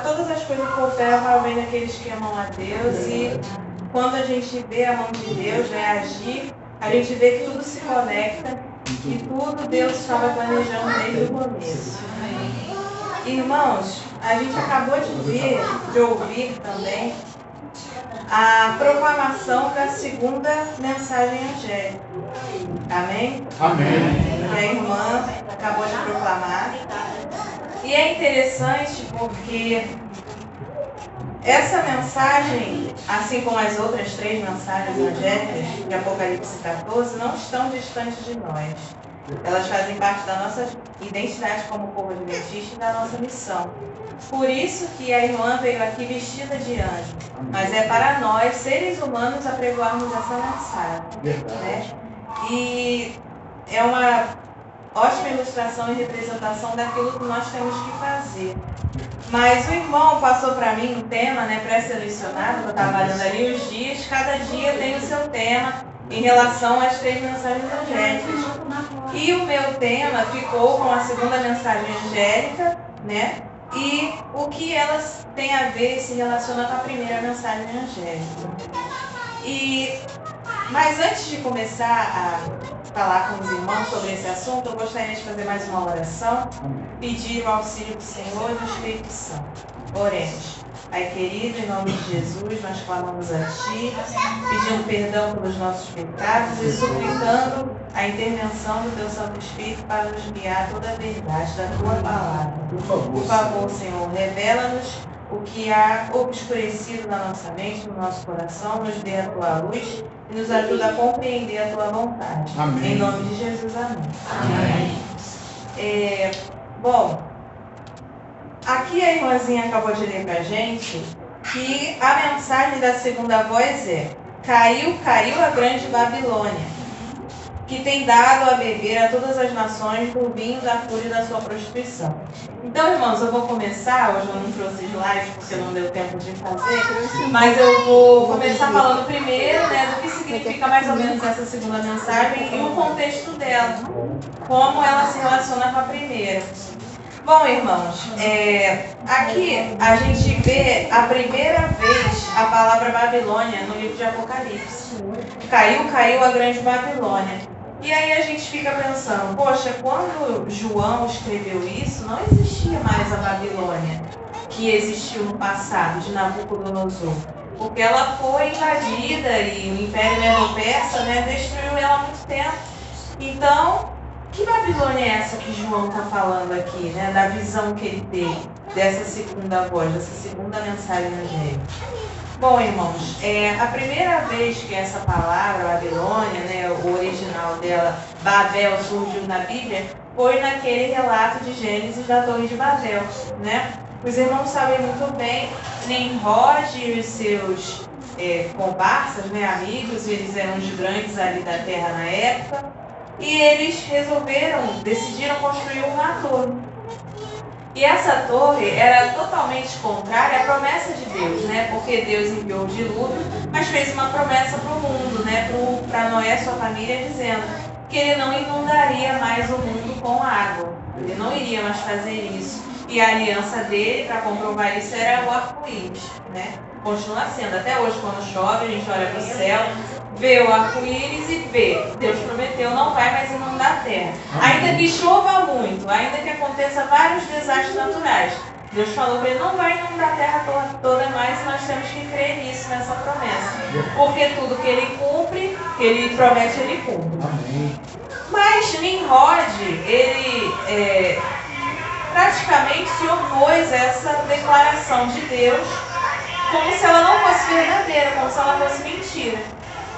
todas as coisas cooperam para o bem daqueles que amam a Deus. E quando a gente vê a mão de Deus, né, agir, a gente vê que tudo se conecta, que tudo Deus estava planejando desde o começo. Irmãos, a gente acabou de ouvir também a proclamação da segunda mensagem angélica. Amém? Amém. Que a irmã acabou de proclamar. E é interessante porque essa mensagem, assim como as outras 3 mensagens angélicas de Apocalipse 14, não estão distantes de nós. Elas fazem parte da nossa identidade como povo adventista e da nossa missão. Por isso que a irmã veio aqui vestida de anjo. Mas é para nós, seres humanos, apregoarmos essa mensagem. Né? E é uma ótima ilustração e representação daquilo que nós temos que fazer. Mas o irmão passou para mim um tema, né, pré-selecionado, que eu estava olhando ali os dias. Cada dia tem o seu tema em relação às 3 mensagens angélicas. E o meu tema ficou com a segunda mensagem angélica, né? E o que elas têm a ver, se relaciona com a primeira mensagem angélica. Mas antes de começar a falar com os irmãos sobre esse assunto, eu gostaria de fazer mais uma oração, pedir o auxílio do Senhor e do Espírito Santo. Oremos. Pai querido, em nome de Jesus, nós clamamos a Ti, pedindo perdão pelos nossos pecados e suplicando a intervenção do Teu Santo Espírito para nos guiar toda a verdade da Tua palavra. Por favor, Senhor, revela-nos o que há obscurecido na nossa mente, no nosso coração, nos dê a Tua luz e nos ajuda a compreender a Tua vontade. Amém. Em nome de Jesus, amém. Amém. Bom, aqui a irmãzinha acabou de ler pra gente que a mensagem da segunda voz é: caiu, caiu a grande Babilônia, que tem dado a beber a todas as nações do vinho da fúria da sua prostituição. Então, irmãos, eu vou começar, hoje eu não trouxe slide porque não deu tempo de fazer, mas eu vou começar falando primeiro, né, do que significa mais ou menos essa segunda mensagem e o contexto dela, como ela se relaciona com a primeira. Bom, irmãos, aqui a gente vê a primeira vez a palavra Babilônia no livro de Apocalipse. Caiu, caiu a grande Babilônia. E aí a gente fica pensando, poxa, quando João escreveu isso, não existia mais a Babilônia que existiu no passado, de Nabucodonosor. Porque ela foi invadida e o Império Medo-Persa, né, destruiu ela há muito tempo. Então, que Babilônia é essa que João está falando aqui, né, da visão que ele teve dessa segunda voz, dessa segunda mensagem angélica? Bom, irmãos, a primeira vez que essa palavra, Babilônia, né, o original dela, Babel, surgiu na Bíblia, foi naquele relato de Gênesis da Torre de Babel, né? Os irmãos sabem muito bem, Nimrod e os seus comparsas, né, amigos, eles eram os grandes ali da terra na época, e eles decidiram construir uma torre. E essa torre era totalmente contrária à promessa de Deus, né? Porque Deus enviou o dilúvio, mas fez uma promessa para o mundo, né? Para Noé e sua família, dizendo que ele não inundaria mais o mundo com água. Ele não iria mais fazer isso. E a aliança dele, para comprovar isso, era o arco-íris, né? Continua sendo. Até hoje, quando chove, a gente olha para o céu, vê o arco-íris e vê. Deus prometeu, não vai mais inundar a terra. Ainda que chova muito, ainda que aconteça vários desastres naturais, Deus falou que ele não vai inundar a terra toda mais, e nós temos que crer nisso, nessa promessa. Porque tudo que ele cumpre, que ele promete, ele cumpre. Mas Nimrod, ele praticamente se opôs a essa declaração de Deus, como se ela não fosse verdadeira, como se ela fosse mentira.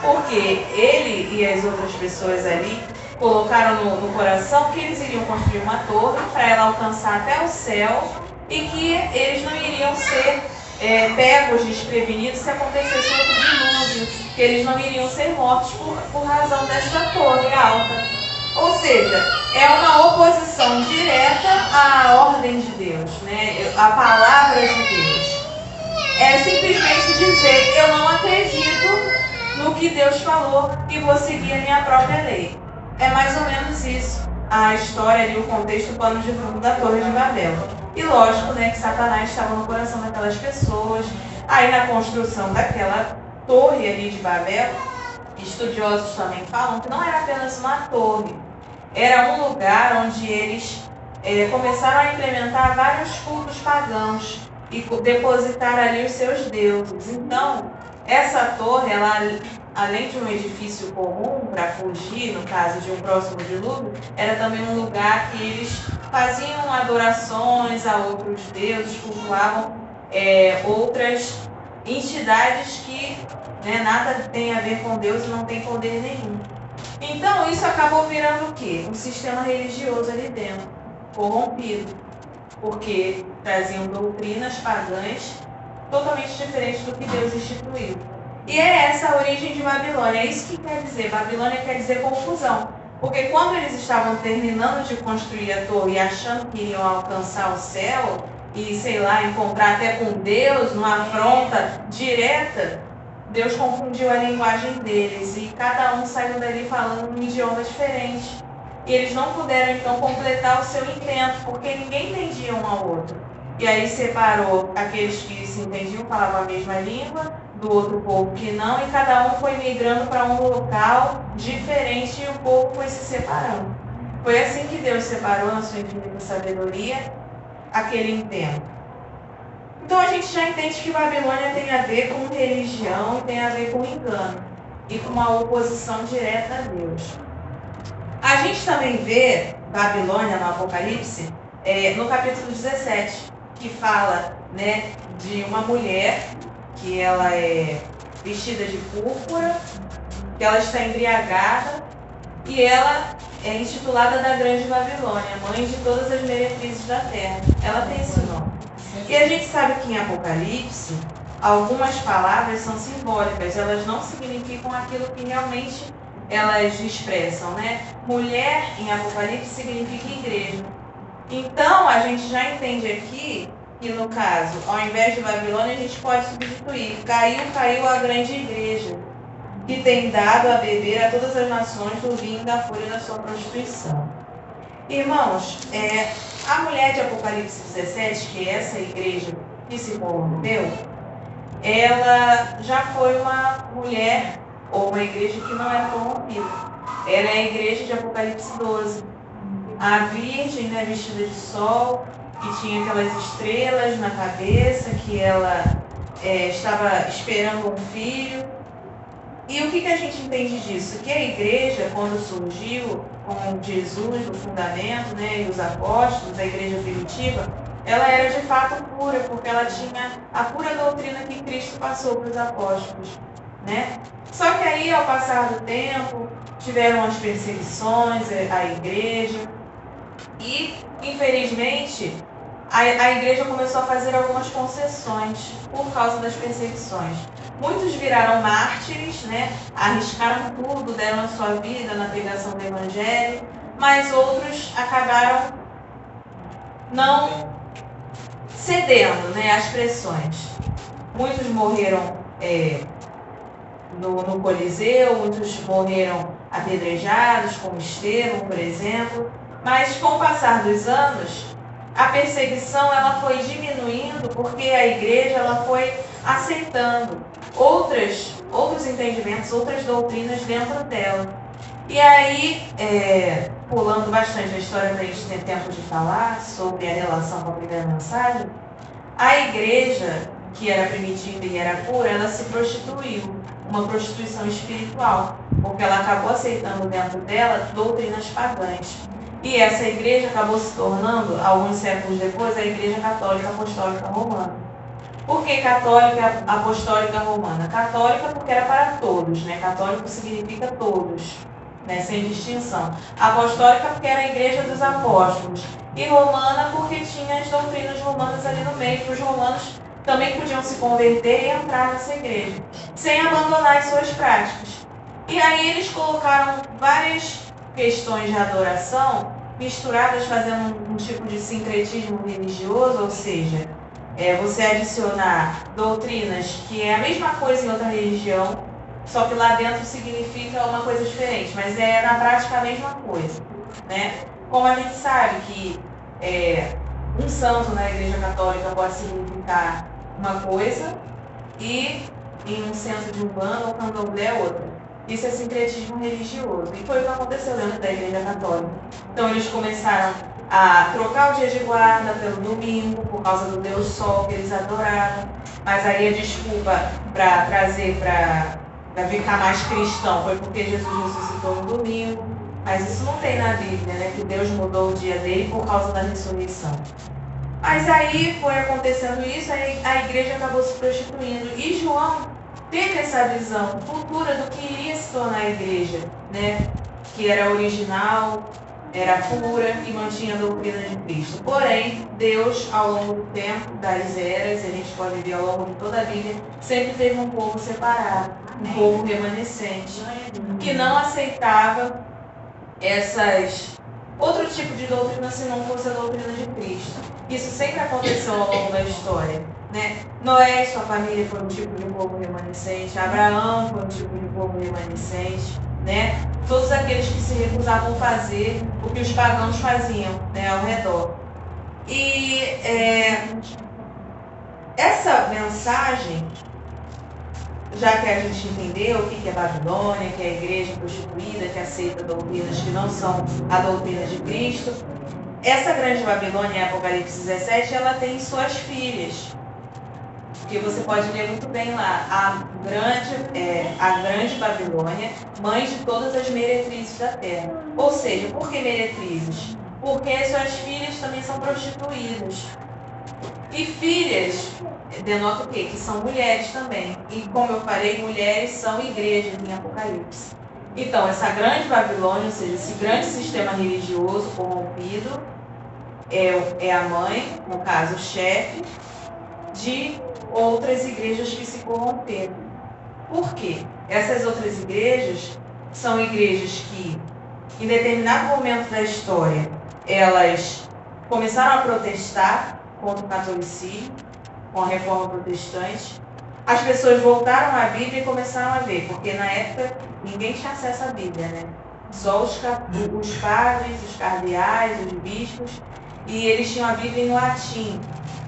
Porque ele e as outras pessoas ali colocaram no coração que eles iriam construir uma torre para ela alcançar até o céu e que eles não iriam ser pegos desprevenidos se acontecesse outro dilúvio, que eles não iriam ser mortos por razão dessa torre alta. Ou seja, é uma oposição direta à ordem de Deus, né? À palavra de Deus. É simplesmente dizer, eu não acredito no que Deus falou e vou seguir a minha própria lei. É mais ou menos isso. a história ali, o contexto, o pano de fundo da Torre de Babel. E lógico, né, que Satanás estava no coração daquelas pessoas. Aí na construção daquela torre ali de Babel, estudiosos também falam que não era apenas uma torre, era um lugar onde eles começaram a implementar vários cultos pagãos e depositar ali os seus deuses. Então, essa torre, ela, além de um edifício comum para fugir, no caso de um próximo dilúvio, era também um lugar que eles faziam adorações a outros deuses, cultuavam outras entidades que, né, nada tem a ver com Deus e não tem poder nenhum. Então, isso acabou virando o quê? Um sistema religioso ali dentro, corrompido, porque traziam doutrinas pagãs totalmente diferentes do que Deus instituiu. E é essa a origem de Babilônia. É isso que quer dizer. Babilônia quer dizer confusão. Porque quando eles estavam terminando de construir a torre e achando que iriam alcançar o céu e, sei lá, encontrar até com Deus, numa afronta direta, Deus confundiu a linguagem deles e cada um saiu dali falando um idioma diferente. E eles não puderam, então, completar o seu intento, porque ninguém entendia um ao outro. E aí separou aqueles que se entendiam, falavam a mesma língua, do outro povo que não, e cada um foi migrando para um local diferente e o povo foi se separando. Foi assim que Deus separou, na sua infinita sabedoria, aquele intento. Então a gente já entende que Babilônia tem a ver com religião, tem a ver com engano e com uma oposição direta a Deus. A gente também vê Babilônia no Apocalipse, no capítulo 17, que fala, né, de uma mulher que ela é vestida de púrpura, que ela está embriagada e ela é intitulada da Grande Babilônia, mãe de todas as meretrizes da terra. Ela tem esse nome. E a gente sabe que em Apocalipse, algumas palavras são simbólicas, elas não significam aquilo que realmente elas expressam, né? Mulher em Apocalipse significa igreja. Então, a gente já entende aqui que, no caso, ao invés de Babilônia, a gente pode substituir. Caiu a grande igreja, que tem dado a beber a todas as nações do vinho da fúria da sua prostituição. Irmãos, a mulher de Apocalipse 17, que é essa igreja que se corrompeu, ela já foi uma mulher ou uma igreja que não era corrompida. Ela é a igreja de Apocalipse 12. A virgem, né, vestida de sol, que tinha aquelas estrelas na cabeça, que ela estava esperando um filho. E o que a gente entende disso? Que a igreja, quando surgiu com Jesus no fundamento, né, e os apóstolos, a igreja primitiva, ela era de fato pura, porque ela tinha a pura doutrina que Cristo passou para os apóstolos, né? Só que aí, ao passar do tempo, tiveram as perseguições à igreja e, infelizmente, a igreja começou a fazer algumas concessões por causa das perseguições. Muitos viraram mártires, né? Arriscaram tudo, deram a sua vida na pregação do evangelho, mas outros acabaram não cedendo, né, às pressões. Muitos morreram no Coliseu, muitos morreram apedrejados, como Estevão, por exemplo. Mas com o passar dos anos, a perseguição ela foi diminuindo porque a igreja ela foi aceitando outros entendimentos, outras doutrinas dentro dela. E aí, pulando bastante a história para a gente ter tempo de falar sobre a relação com a primeira mensagem, a igreja, que era primitiva e era pura, ela se prostituiu, uma prostituição espiritual, porque ela acabou aceitando dentro dela doutrinas pagãs. E essa igreja acabou se tornando, alguns séculos depois, a Igreja Católica Apostólica Romana. Por que Católica Apostólica Romana? Católica porque era para todos, né? Católico significa todos, né? Sem distinção. Apostólica porque era a Igreja dos Apóstolos. E Romana porque tinha as doutrinas romanas ali no meio, que os romanos também podiam se converter e entrar nessa igreja, sem abandonar as suas práticas. E aí eles colocaram várias questões de adoração misturadas, fazendo um tipo de sincretismo religioso, ou seja, você adicionar doutrinas que é a mesma coisa em outra religião, só que lá dentro significa uma coisa diferente, mas é na prática a mesma coisa, né? Como a gente sabe que um santo na Igreja Católica pode significar uma coisa e em um centro de Umbanda ou Candomblé é outra. Isso é sincretismo religioso. E foi o que aconteceu dentro da Igreja Católica. Então eles começaram a trocar o dia de guarda pelo domingo, por causa do Deus Sol que eles adoravam. Mas aí a desculpa para trazer, para ficar mais cristão, foi porque Jesus ressuscitou no domingo. Mas isso não tem na Bíblia, né? Que Deus mudou o dia dele por causa da ressurreição. Mas aí foi acontecendo isso, aí a igreja acabou se prostituindo. E João teve essa visão futura do que iria se tornar a igreja, né? Que era original, era pura e mantinha a doutrina de Cristo. Porém, Deus, ao longo do tempo, das eras, a gente pode ver ao longo de toda a Bíblia, sempre teve um povo separado, um povo remanescente, que não aceitava outro tipo de doutrina se não fosse a doutrina de Cristo. Isso sempre aconteceu ao longo da história, né? Noé e sua família foi um tipo de povo remanescente, Abraão foi um tipo de povo remanescente, né? Todos aqueles que se recusavam a fazer o que os pagãos faziam, né, ao redor. E essa mensagem, já que a gente entendeu o que é Babilônia, que é a igreja prostituída, que aceita doutrinas que não são a doutrina de Cristo, essa grande Babilônia, em Apocalipse 17, ela tem suas filhas. Que você pode ler muito bem lá. A grande Babilônia, mãe de todas as meretrizes da terra. Ou seja, por que meretrizes? Porque suas filhas também são prostituídas. E filhas denota o quê? Que são mulheres também. E como eu falei, mulheres são igrejas em Apocalipse. Então, essa grande Babilônia, ou seja, esse grande sistema religioso corrompido, é a mãe, no caso, o chefe, de outras igrejas que se corromperam. Por quê? Essas outras igrejas são igrejas que, em determinado momento da história, elas começaram a protestar contra o catolicismo, com a reforma protestante. As pessoas voltaram à Bíblia e começaram a ver, porque na época ninguém tinha acesso à Bíblia, né? Só os padres, os cardeais, os bispos, e eles tinham a Bíblia em latim.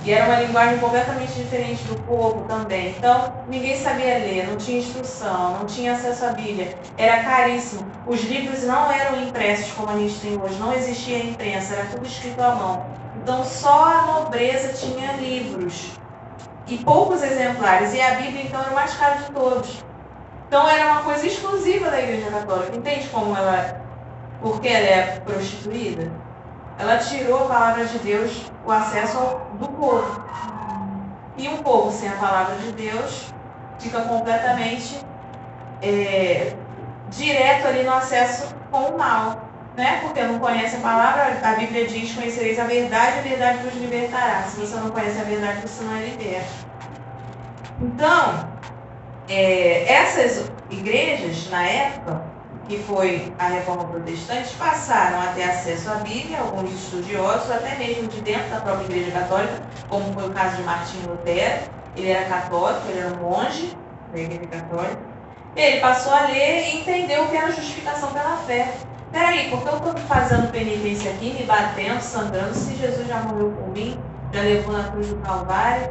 E era uma linguagem completamente diferente do povo também. Então, ninguém sabia ler, não tinha instrução, não tinha acesso à Bíblia. Era caríssimo. Os livros não eram impressos como a gente tem hoje, não existia imprensa, era tudo escrito à mão. Então, só a nobreza tinha livros. E poucos exemplares. E a Bíblia, então, era o mais caro de todos. Então, era uma coisa exclusiva da Igreja Católica. Entende como ela... Porque ela é prostituída? Ela tirou a palavra de Deus, o acesso do povo. E um povo sem a palavra de Deus fica completamente direto ali no acesso com o mal. Né? Porque não conhece a palavra, a Bíblia diz: conhecereis a verdade vos libertará. Se você não conhece a verdade, você não é liberto. Então, essas igrejas, na época, que foi a Reforma Protestante, passaram a ter acesso à Bíblia, alguns estudiosos, até mesmo de dentro da própria Igreja Católica, como foi o caso de Martinho Lutero. Ele era católico, ele era um monge da Igreja Católica. Ele passou a ler e entendeu o que era justificação pela fé. Peraí, por que eu estou fazendo penitência aqui, me batendo, sangrando, se Jesus já morreu por mim, já levou na cruz do Calvário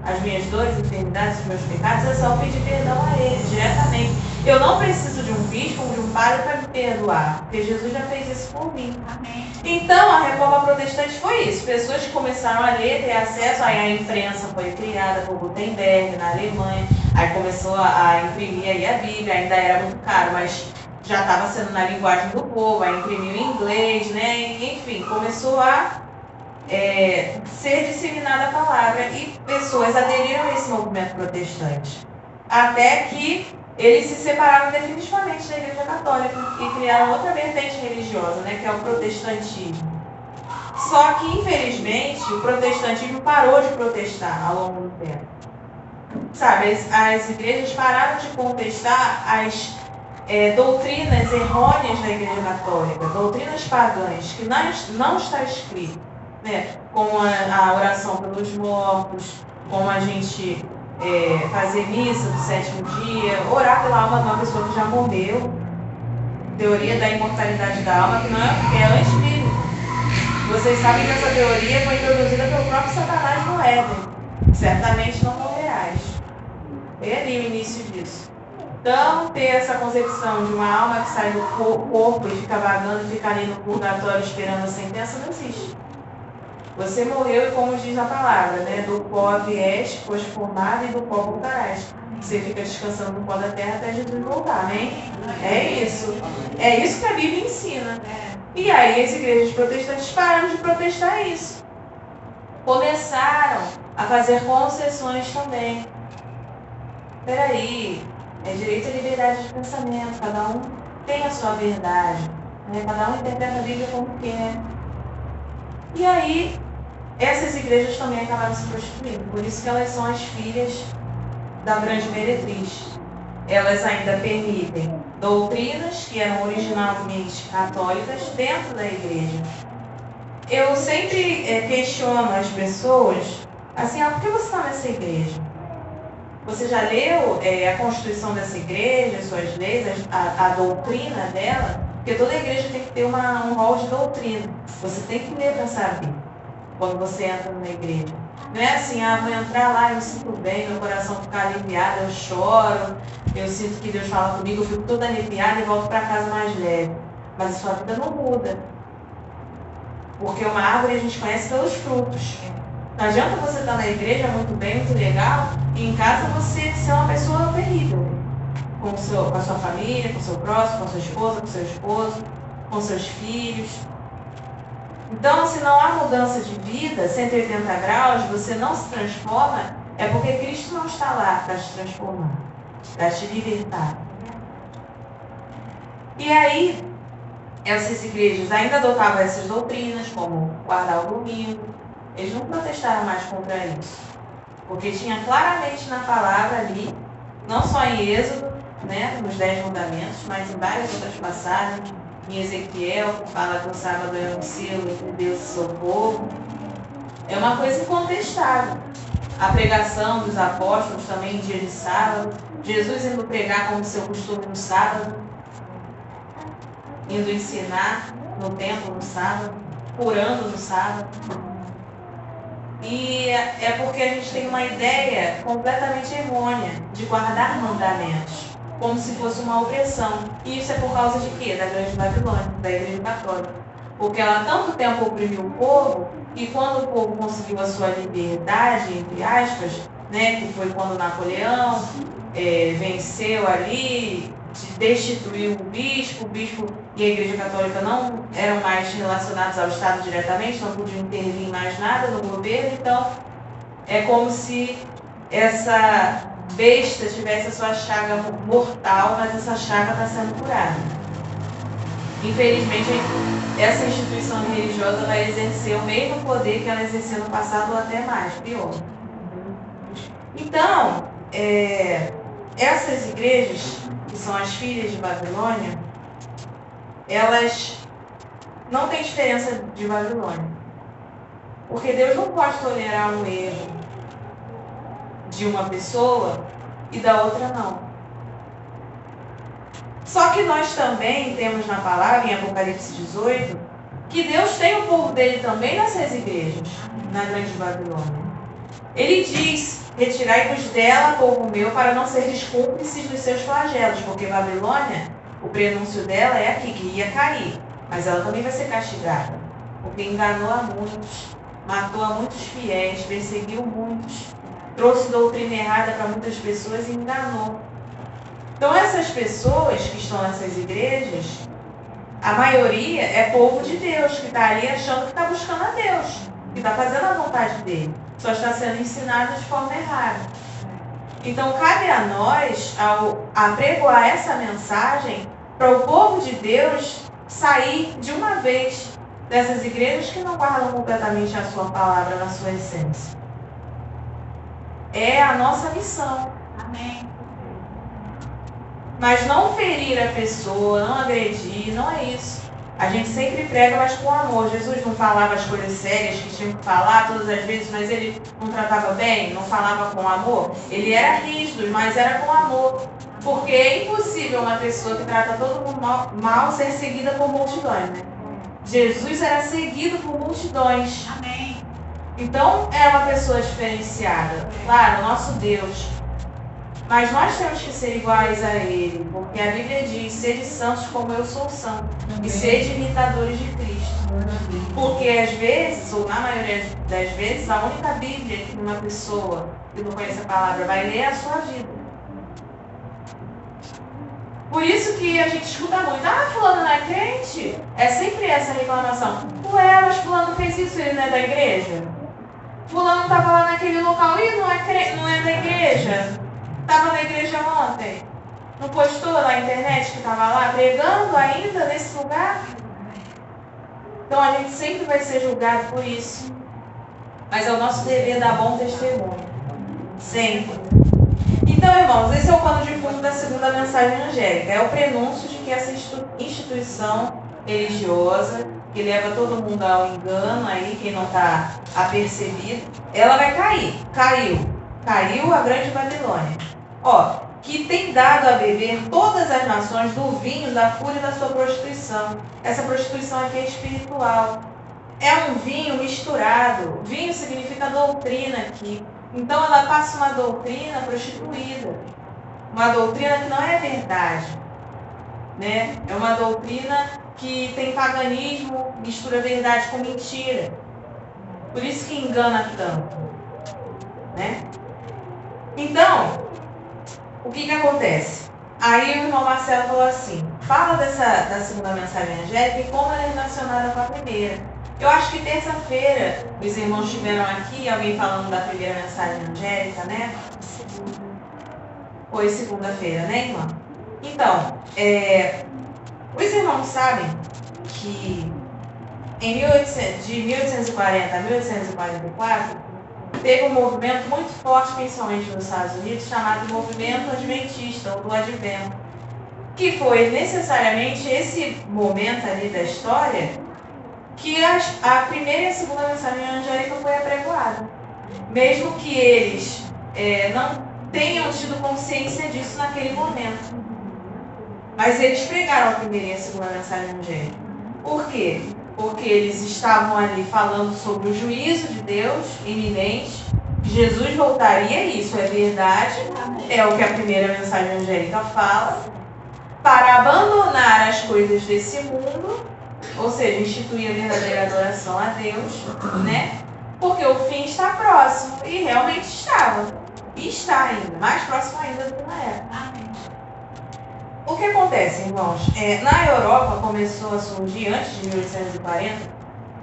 as minhas dores, enfermidades, os meus pecados? É só pedir perdão a Ele, diretamente. Eu não preciso de um bispo ou de um padre para me perdoar, porque Jesus já fez isso por mim. Amém. Então, a Reforma Protestante foi isso. Pessoas que começaram a ler, ter acesso, aí a imprensa foi criada por Gutenberg, na Alemanha, aí começou a imprimir aí a Bíblia, ainda era muito caro, mas já estava sendo na linguagem do povo, aí imprimiu em inglês, né? Enfim, começou a ser disseminada a palavra e pessoas aderiram a esse movimento protestante. Até que eles se separaram definitivamente da Igreja Católica e criaram outra vertente religiosa, né, que é o protestantismo. Só que, infelizmente, o protestantismo parou de protestar ao longo do tempo. Sabe, as igrejas pararam de contestar as doutrinas errôneas da Igreja Católica, doutrinas pagãs, que não está escrito, né? Como a oração pelos mortos, como a gente fazer missa do 7º dia, orar pela alma de uma pessoa que já morreu, teoria da imortalidade da alma, que não é anti-bíblico. Vocês sabem que essa teoria foi introduzida pelo próprio Satanás no Éden. Certamente não morrerás. É ali o início disso. Então, ter essa concepção de uma alma que sai do corpo e fica vagando, fica ali no purgatório esperando a sentença, não existe. Você morreu e, como diz a palavra, né? Do pó vieste, foste formado, e do pó voltarás. Você fica descansando no pó da terra até Jesus voltar, amém? É isso. É isso que a Bíblia ensina. E aí as igrejas protestantes pararam de protestar isso. Começaram a fazer concessões também. Peraí, é direito à liberdade de pensamento, cada um tem a sua verdade, né? Cada um interpreta a Bíblia como quer. E aí, essas igrejas também acabaram se prostituindo, por isso que elas são as filhas da grande meretriz. Elas ainda permitem doutrinas que eram originalmente católicas dentro da igreja. Eu sempre questiono as pessoas, assim, por que você está nessa igreja? Você já leu a constituição dessa igreja, suas leis, a doutrina dela? Porque toda igreja tem que ter um rol de doutrina. Você tem que ler para saber quando você entra numa igreja. Não é assim, vou entrar lá, eu me sinto bem, meu coração fica aliviado, eu choro, eu sinto que Deus fala comigo, eu fico toda aliviada e volto para casa mais leve. Mas a sua vida não muda. Porque uma árvore a gente conhece pelos frutos. Não adianta você estar na igreja muito bem, muito legal, e em casa você ser uma pessoa terrível. Com a sua família, com o seu próximo, com a sua esposa, com o seu esposo, com seus filhos. Então, se não há mudança de vida, 180 graus, você não se transforma, é porque Cristo não está lá para te transformar, para te libertar. E aí, essas igrejas ainda adotavam essas doutrinas, como guardar o domingo. Eles não protestaram mais contra isso, porque tinha claramente na palavra ali, não só em Êxodo, né, nos 10 mandamentos, mas em várias outras passagens, em Ezequiel, que fala que o sábado é um selo entre Deus e seu povo. É uma coisa incontestável. A pregação dos apóstolos também em dia de sábado, Jesus indo pregar como seu costume no sábado, indo ensinar no templo no sábado, curando no sábado. E é porque a gente tem uma ideia completamente errônea de guardar mandamentos, como se fosse uma opressão. E isso é por causa de quê? Da Grande Babilônia, da Igreja Católica. Porque ela tanto tempo oprimiu o povo, e quando o povo conseguiu a sua liberdade, entre aspas, né, que foi quando Napoleão venceu ali, destituiu o bispo e a Igreja Católica não eram mais relacionados ao Estado diretamente, não podiam intervir em mais nada no governo, então é como se essa besta tivesse a sua chaga mortal, mas essa chaga está sendo curada. Infelizmente, essa instituição religiosa vai exercer o mesmo poder que ela exerceu no passado ou até mais, pior. Então, essas igrejas, que são as filhas de Babilônia, elas não têm diferença de Babilônia. Porque Deus não pode tolerar um erro de uma pessoa e da outra não. Só que nós também temos na palavra, em Apocalipse 18, que Deus tem o povo dele também nessas igrejas, na Grande Babilônia. Ele diz: retirai-vos dela, povo meu, para não seres cúmplices dos seus flagelos, porque Babilônia, o prenúncio dela é aqui, que ia cair, mas ela também vai ser castigada, porque enganou a muitos, matou a muitos fiéis, perseguiu muitos, trouxe doutrina errada para muitas pessoas e enganou. Então essas pessoas que estão nessas igrejas, a maioria é povo de Deus, que está ali achando que está buscando a Deus, que está fazendo a vontade dele, só está sendo ensinado de forma errada. Então cabe a nós, ao apregoar essa mensagem, para o povo de Deus sair de uma vez dessas igrejas que não guardam completamente a sua palavra na sua essência. É a nossa missão. Amém. Mas não ferir a pessoa, não agredir, não é isso. A gente sempre prega, mas com amor. Jesus não falava as coisas sérias que tinha que falar todas as vezes, mas ele não tratava bem, não falava com amor. Ele era rígido, mas era com amor. Porque é impossível uma pessoa que trata todo mundo mal ser seguida por multidões, né? Jesus era seguido por multidões. Amém. Então, era uma pessoa diferenciada. Claro, nosso Deus. Mas nós temos que ser iguais a Ele, porque a Bíblia diz: sede santos como eu sou santo, e sede imitadores de Cristo. Porque às vezes, ou na maioria das vezes, a única Bíblia que uma pessoa que não conhece a palavra vai ler é a sua vida. Por isso que a gente escuta muito: ah, fulano não é crente? É sempre essa reclamação. Ué, mas fulano fez isso, ele não é da igreja? Fulano estava lá naquele local e não é da igreja? Estava na igreja ontem? Não postou na internet que estava lá pregando ainda nesse lugar? Então a gente sempre vai ser julgado por isso. Mas é o nosso dever dar bom testemunho. Sempre. Então, irmãos, esse é o pano de fundo da segunda mensagem angélica. É o prenúncio de que essa instituição religiosa, que leva todo mundo ao engano, aí, quem não está apercebido, ela vai cair. Caiu a grande Babilônia. Ó, que tem dado a beber todas as nações do vinho da fúria da sua prostituição. Essa prostituição aqui é espiritual. É um vinho misturado. Vinho significa doutrina aqui. Então ela passa uma doutrina prostituída. Uma doutrina que não é verdade. Né? É uma doutrina que tem paganismo, mistura verdade com mentira. Por isso que engana tanto. Né? Então, o que acontece? Aí o irmão Marcelo falou assim: fala da segunda mensagem angélica e como ela é relacionada com a primeira. Eu acho que terça-feira os irmãos estiveram aqui, alguém falando da primeira mensagem angélica, né? Foi segunda-feira, né, irmã? Então, os irmãos sabem que de 1840 a 1844, teve um movimento muito forte, principalmente nos Estados Unidos, chamado Movimento Adventista, ou do Advento, que foi necessariamente esse momento ali da história que a primeira e a segunda mensagem angélica foi apregoada. Mesmo que eles não tenham tido consciência disso naquele momento. Mas eles pregaram a primeira e a segunda mensagem angélica. Por quê? Porque eles estavam ali falando sobre o juízo de Deus iminente. Jesus voltaria, isso é verdade, é o que a primeira mensagem angélica fala, para abandonar as coisas desse mundo, ou seja, instituir a verdadeira adoração a Deus, né? Porque o fim está próximo, e realmente estava, e está ainda, mais próximo ainda do que na época. O que acontece, irmãos? Na Europa começou a surgir, antes de 1840,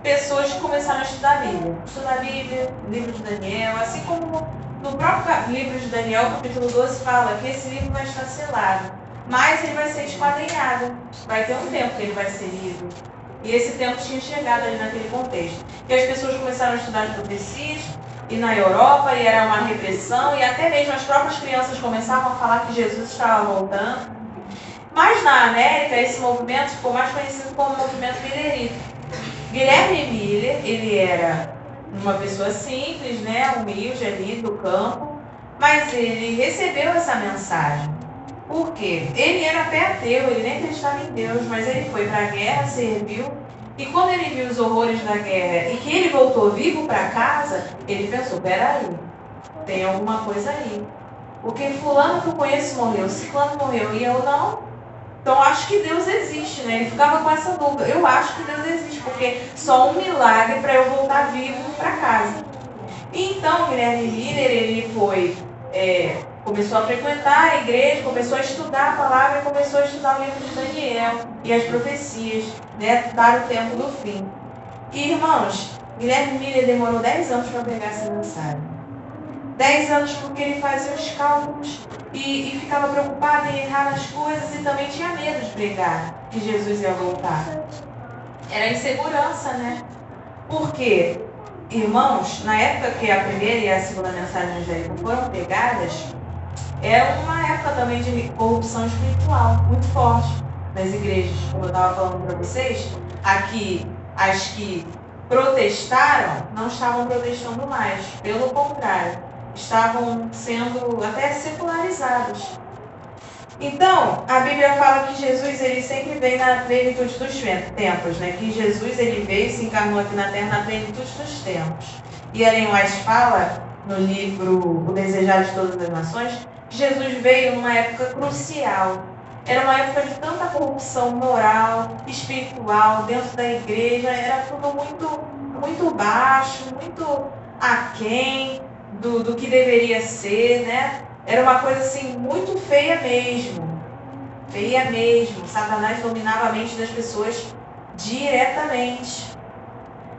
pessoas que começaram a estudar a Bíblia. Estudar a Bíblia, o livro de Daniel, assim como no próprio livro de Daniel, capítulo 12, fala que esse livro vai estar selado, mas ele vai ser esquadrinhado. Vai ter um tempo que ele vai ser lido. E esse tempo tinha chegado ali naquele contexto. E as pessoas começaram a estudar as profecias, e na Europa, e era uma repressão, e até mesmo as próprias crianças começavam a falar que Jesus estava voltando. Mas na América, esse movimento ficou mais conhecido como movimento millerita. Guilherme Miller, ele era uma pessoa simples, né, humilde ali do campo, mas ele recebeu essa mensagem. Por quê? Ele era até ateu, ele nem acreditava em Deus, mas ele foi para a guerra, serviu, e quando ele viu os horrores da guerra e que ele voltou vivo para casa, ele pensou: peraí, tem alguma coisa aí. Porque fulano que eu conheço morreu, ciclano morreu e eu não. Então acho que Deus existe, né? Ele ficava com essa dúvida. Eu acho que Deus existe, porque só um milagre para eu voltar vivo para casa. E então Guilherme Miller, ele foi, começou a frequentar a igreja, começou a estudar a palavra e começou a estudar o livro de Daniel e as profecias, né? Para o tempo do fim. E irmãos, Guilherme Miller demorou 10 anos para pegar essa mensagem. 10 anos porque ele fazia os cálculos e ficava preocupado em errar nas coisas e também tinha medo de pregar que Jesus ia voltar. Era insegurança, né? Porque, irmãos, na época que a primeira e a segunda mensagem angélica foram pregadas, era uma época também de corrupção espiritual muito forte nas igrejas. Como eu estava falando para vocês, aqui as que protestaram não estavam protestando mais, pelo contrário, estavam sendo até secularizados. Então, a Bíblia fala que Jesus ele sempre vem na plenitude dos tempos, né? Que Jesus ele veio e se encarnou aqui na Terra na plenitude dos tempos. E Ellen White fala no livro O Desejado de Todas as Nações que Jesus veio numa época crucial. Era uma época de tanta corrupção moral, espiritual dentro da igreja. Era tudo muito baixo, muito aquém do que deveria ser, né? Era uma coisa assim muito feia mesmo. Feia mesmo. Satanás dominava a mente das pessoas diretamente.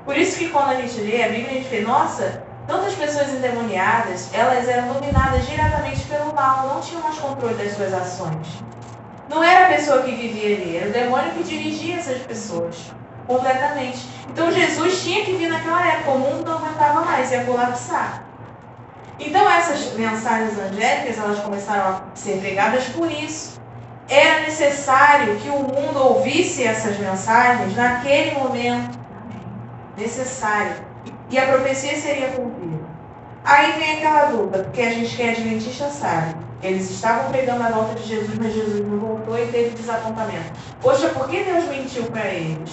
Por isso que quando a gente lê a Bíblia, a gente vê, nossa, tantas pessoas endemoniadas, elas eram dominadas diretamente pelo mal, não tinham mais controle das suas ações. Não era a pessoa que vivia ali, era o demônio que dirigia essas pessoas completamente. Então Jesus tinha que vir naquela época, o mundo não aguentava mais, ia colapsar. Então essas mensagens angélicas, elas começaram a ser pregadas por isso. Era necessário que o mundo ouvisse essas mensagens naquele momento. Necessário. E a profecia seria cumprida. Aí vem aquela dúvida, porque a gente que é adventista sabe. Eles estavam pregando a volta de Jesus, mas Jesus não voltou e teve desapontamento. Poxa, por que Deus mentiu para eles?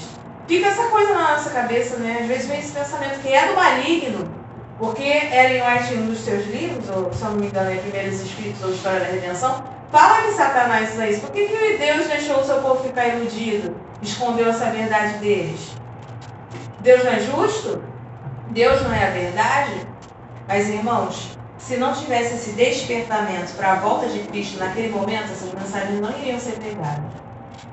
Fica essa coisa na nossa cabeça, né? Às vezes vem esse pensamento que é do maligno. Porque Ellen White, em um dos seus livros, ou se eu não me engano, é Primeiros Espíritos ou História da Redenção, fala que Satanás usa isso. Por que Deus deixou o seu povo ficar iludido? Escondeu essa verdade deles? Deus não é justo? Deus não é a verdade? Mas, irmãos, se não tivesse esse despertamento para a volta de Cristo naquele momento, essas mensagens não iriam ser pregadas.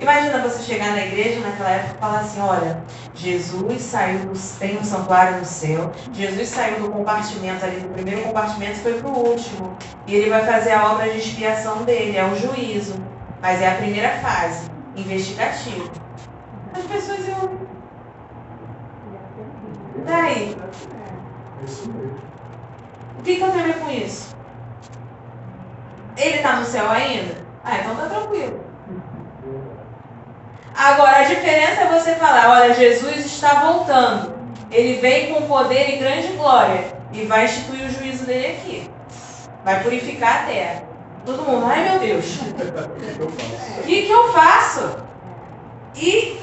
Imagina você chegar na igreja naquela época e falar assim, olha, Jesus saiu, tem um santuário no céu, Jesus saiu do compartimento ali, do primeiro compartimento e foi para o último. E ele vai fazer a obra de expiação dele, é o juízo. Mas é a primeira fase, investigativa. As pessoas iam... Daí? O que eu tenho a ver com isso? Ele está no céu ainda? Ah, então tá tranquilo. Agora, a diferença é você falar, olha, Jesus está voltando. Ele vem com poder e grande glória e vai instituir o juízo dele aqui. Vai purificar a terra. Todo mundo, ai meu Deus. O que eu faço? E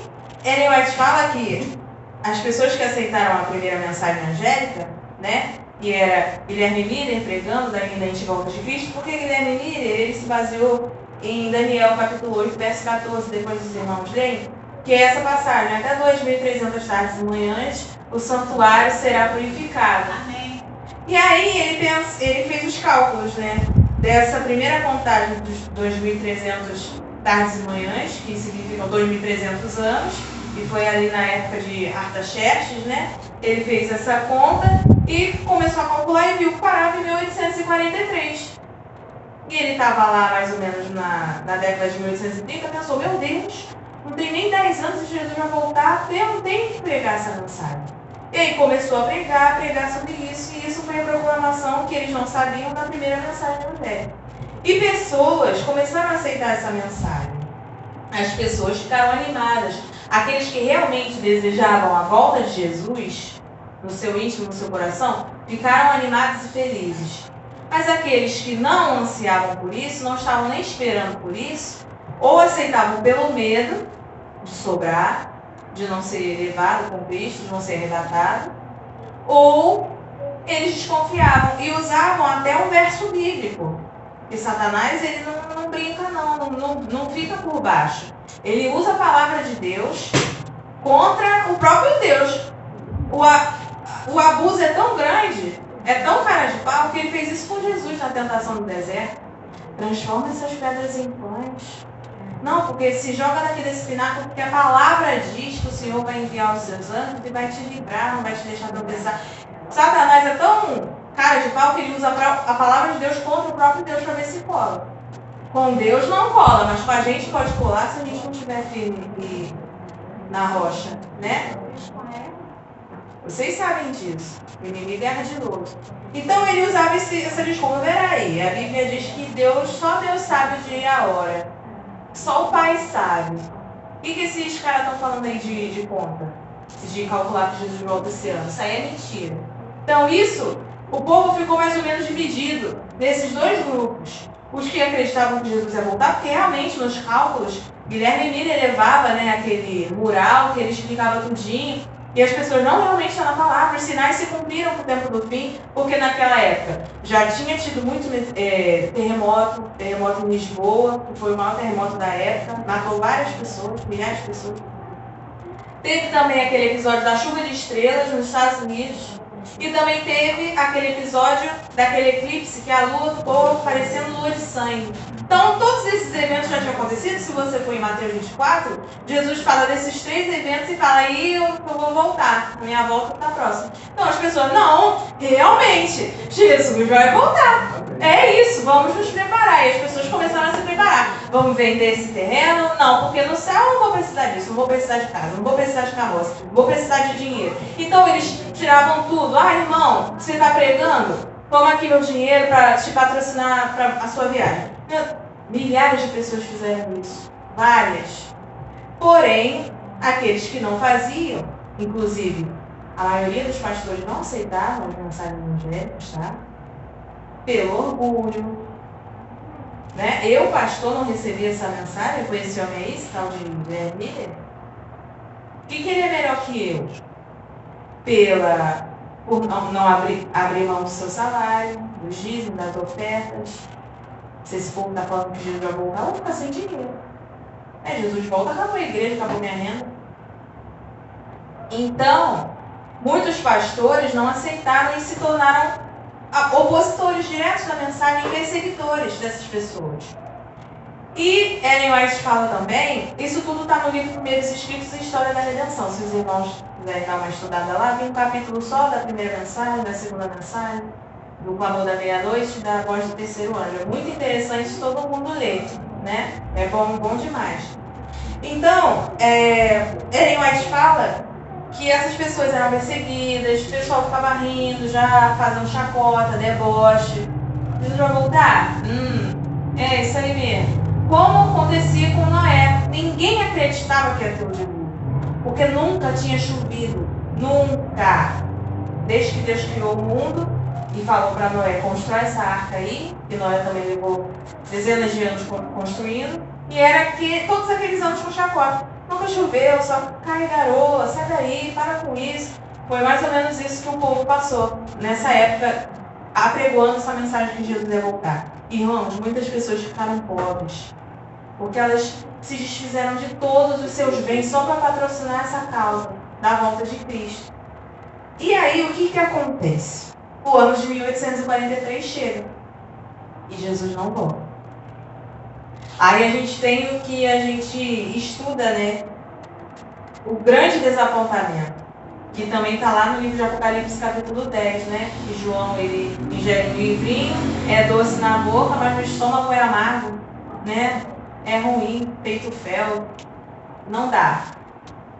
Ellen White fala que as pessoas que aceitaram a primeira mensagem angélica, né? Que era Guilherme Miller pregando da antiga volta de Cristo, porque Guilherme Miller, ele se baseou em Daniel capítulo 8, verso 14, depois dos irmãos leem, que é essa passagem, até 2.300 tardes e manhãs, o santuário será purificado. Amém. E aí ele fez os cálculos, né, dessa primeira contagem dos 2.300 tardes e manhãs, que significam 2.300 anos, e foi ali na época de Artaxerxes, né? Ele fez essa conta e começou a calcular e viu que parava em 1843. E ele estava lá mais ou menos na década de 1830, pensou, meu Deus, não tem nem 10 anos e Jesus vai voltar, eu não tenho que pregar essa mensagem. E aí começou a pregar sobre isso, e isso foi a proclamação que eles não sabiam da primeira mensagem angélica. E pessoas começaram a aceitar essa mensagem. As pessoas ficaram animadas. Aqueles que realmente desejavam a volta de Jesus, no seu íntimo, no seu coração, ficaram animados e felizes. Mas aqueles que não ansiavam por isso, não estavam nem esperando por isso, ou aceitavam pelo medo de sobrar, de não ser levado com Cristo, de não ser arrebatado, ou eles desconfiavam e usavam até um verso bíblico. E Satanás, ele não brinca não fica por baixo. Ele usa a palavra de Deus contra o próprio Deus. O abuso é tão grande, é tão cara de pau, que ele fez isso com Jesus na tentação do deserto. Transforma essas pedras em pães. Não, porque se joga daqui desse pináculo, porque a palavra diz que o Senhor vai enviar os seus anjos e vai te livrar, não vai te deixar tropeçar. Satanás é tão cara de pau que ele usa a palavra de Deus contra o próprio Deus para ver se cola. Com Deus não cola, mas com a gente pode colar se a gente não estiver firme na rocha, né? Vocês sabem disso. O inimigo erra de novo. Então ele usava essa desculpa. Peraí, a Bíblia diz que só Deus sabe o dia e a hora. Só o Pai sabe. O que esses caras estão falando aí de conta? De calcular que Jesus volta esse ano? Isso aí é mentira. Então o povo ficou mais ou menos dividido nesses dois grupos. os que acreditavam que Jesus ia voltar, porque realmente nos cálculos, Guilherme Miller levava, né, aquele mural que ele explicava tudinho, e as pessoas não realmente estão na palavra, os sinais se cumpriram com o tempo do fim, porque naquela época já tinha tido muito terremoto em Lisboa, que foi o maior terremoto da época, matou várias pessoas, milhares de pessoas. Teve também aquele episódio da chuva de estrelas nos Estados Unidos, e também teve aquele episódio daquele eclipse que a lua ficou parecendo lua de sangue. Então, todos esses eventos já tinham acontecido. Se você for em Mateus 24, Jesus fala desses 3 eventos e fala, aí eu vou voltar, minha volta está próxima. Então, as pessoas, não, realmente, Jesus vai voltar. É isso, vamos nos preparar. E as pessoas começaram a se preparar. Vamos vender esse terreno? Não, porque no céu eu não vou precisar disso, não vou precisar de casa, não vou precisar de carroça, não vou precisar de dinheiro. Então, eles tiravam tudo. Ah, irmão, você está pregando? Toma aqui meu dinheiro para te patrocinar para a sua viagem. Milhares de pessoas fizeram isso. Várias. Porém, aqueles que não faziam, inclusive a maioria dos pastores não aceitavam as mensagens evangélicas, tá? Pelo orgulho. Né? Eu, pastor, não recebi essa mensagem, foi esse homem aí, esse tal de Guilherme Miller. O que ele é melhor que eu? Por não abrir mão do seu salário, dos dízimos, das ofertas. Se esse povo está falando que Jesus vai voltar, eu vou ficar sem dinheiro. Jesus volta, acabou a igreja, acabou minha renda. Então, muitos pastores não aceitaram e se tornaram opositores diretos da mensagem e perseguidores dessas pessoas. E Ellen White fala também, isso tudo está no livro Primeiros Escritos e História da Redenção. Se os irmãos quiserem dar uma estudada lá, tem um capítulo só da primeira mensagem, da segunda mensagem, do Clamor da Meia-Noite e da Voz do Terceiro Anjo. É muito interessante todo mundo ler, né? É bom demais. Então, Ellen White fala que essas pessoas eram perseguidas, o pessoal ficava rindo, já fazendo chacota, deboche. Jesus vai voltar? É isso aí mesmo. Como acontecia com Noé. Ninguém acreditava que ia ter o dilúvio, porque nunca tinha chovido. Nunca. Desde que Deus criou o mundo e falou para Noé, constrói essa arca aí, que Noé também levou dezenas de anos construindo, e era que todos aqueles anos com chacota. Nunca choveu, só cai garoa, sai daí, para com isso. Foi mais ou menos isso que o povo passou nessa época, apregoando essa mensagem que Jesus ia voltar. Irmãos, muitas pessoas ficaram pobres, porque elas se desfizeram de todos os seus bens só para patrocinar essa causa da volta de Cristo. E aí, o que acontece? O ano de 1843 chega e Jesus não volta. Aí a gente tem o que a gente estuda, né? O grande desapontamento, que também está lá no livro de Apocalipse, capítulo 10, né? Que João, ele ingere um livrinho, é doce na boca, mas no estômago é amargo, né? É ruim, peito fel, não dá.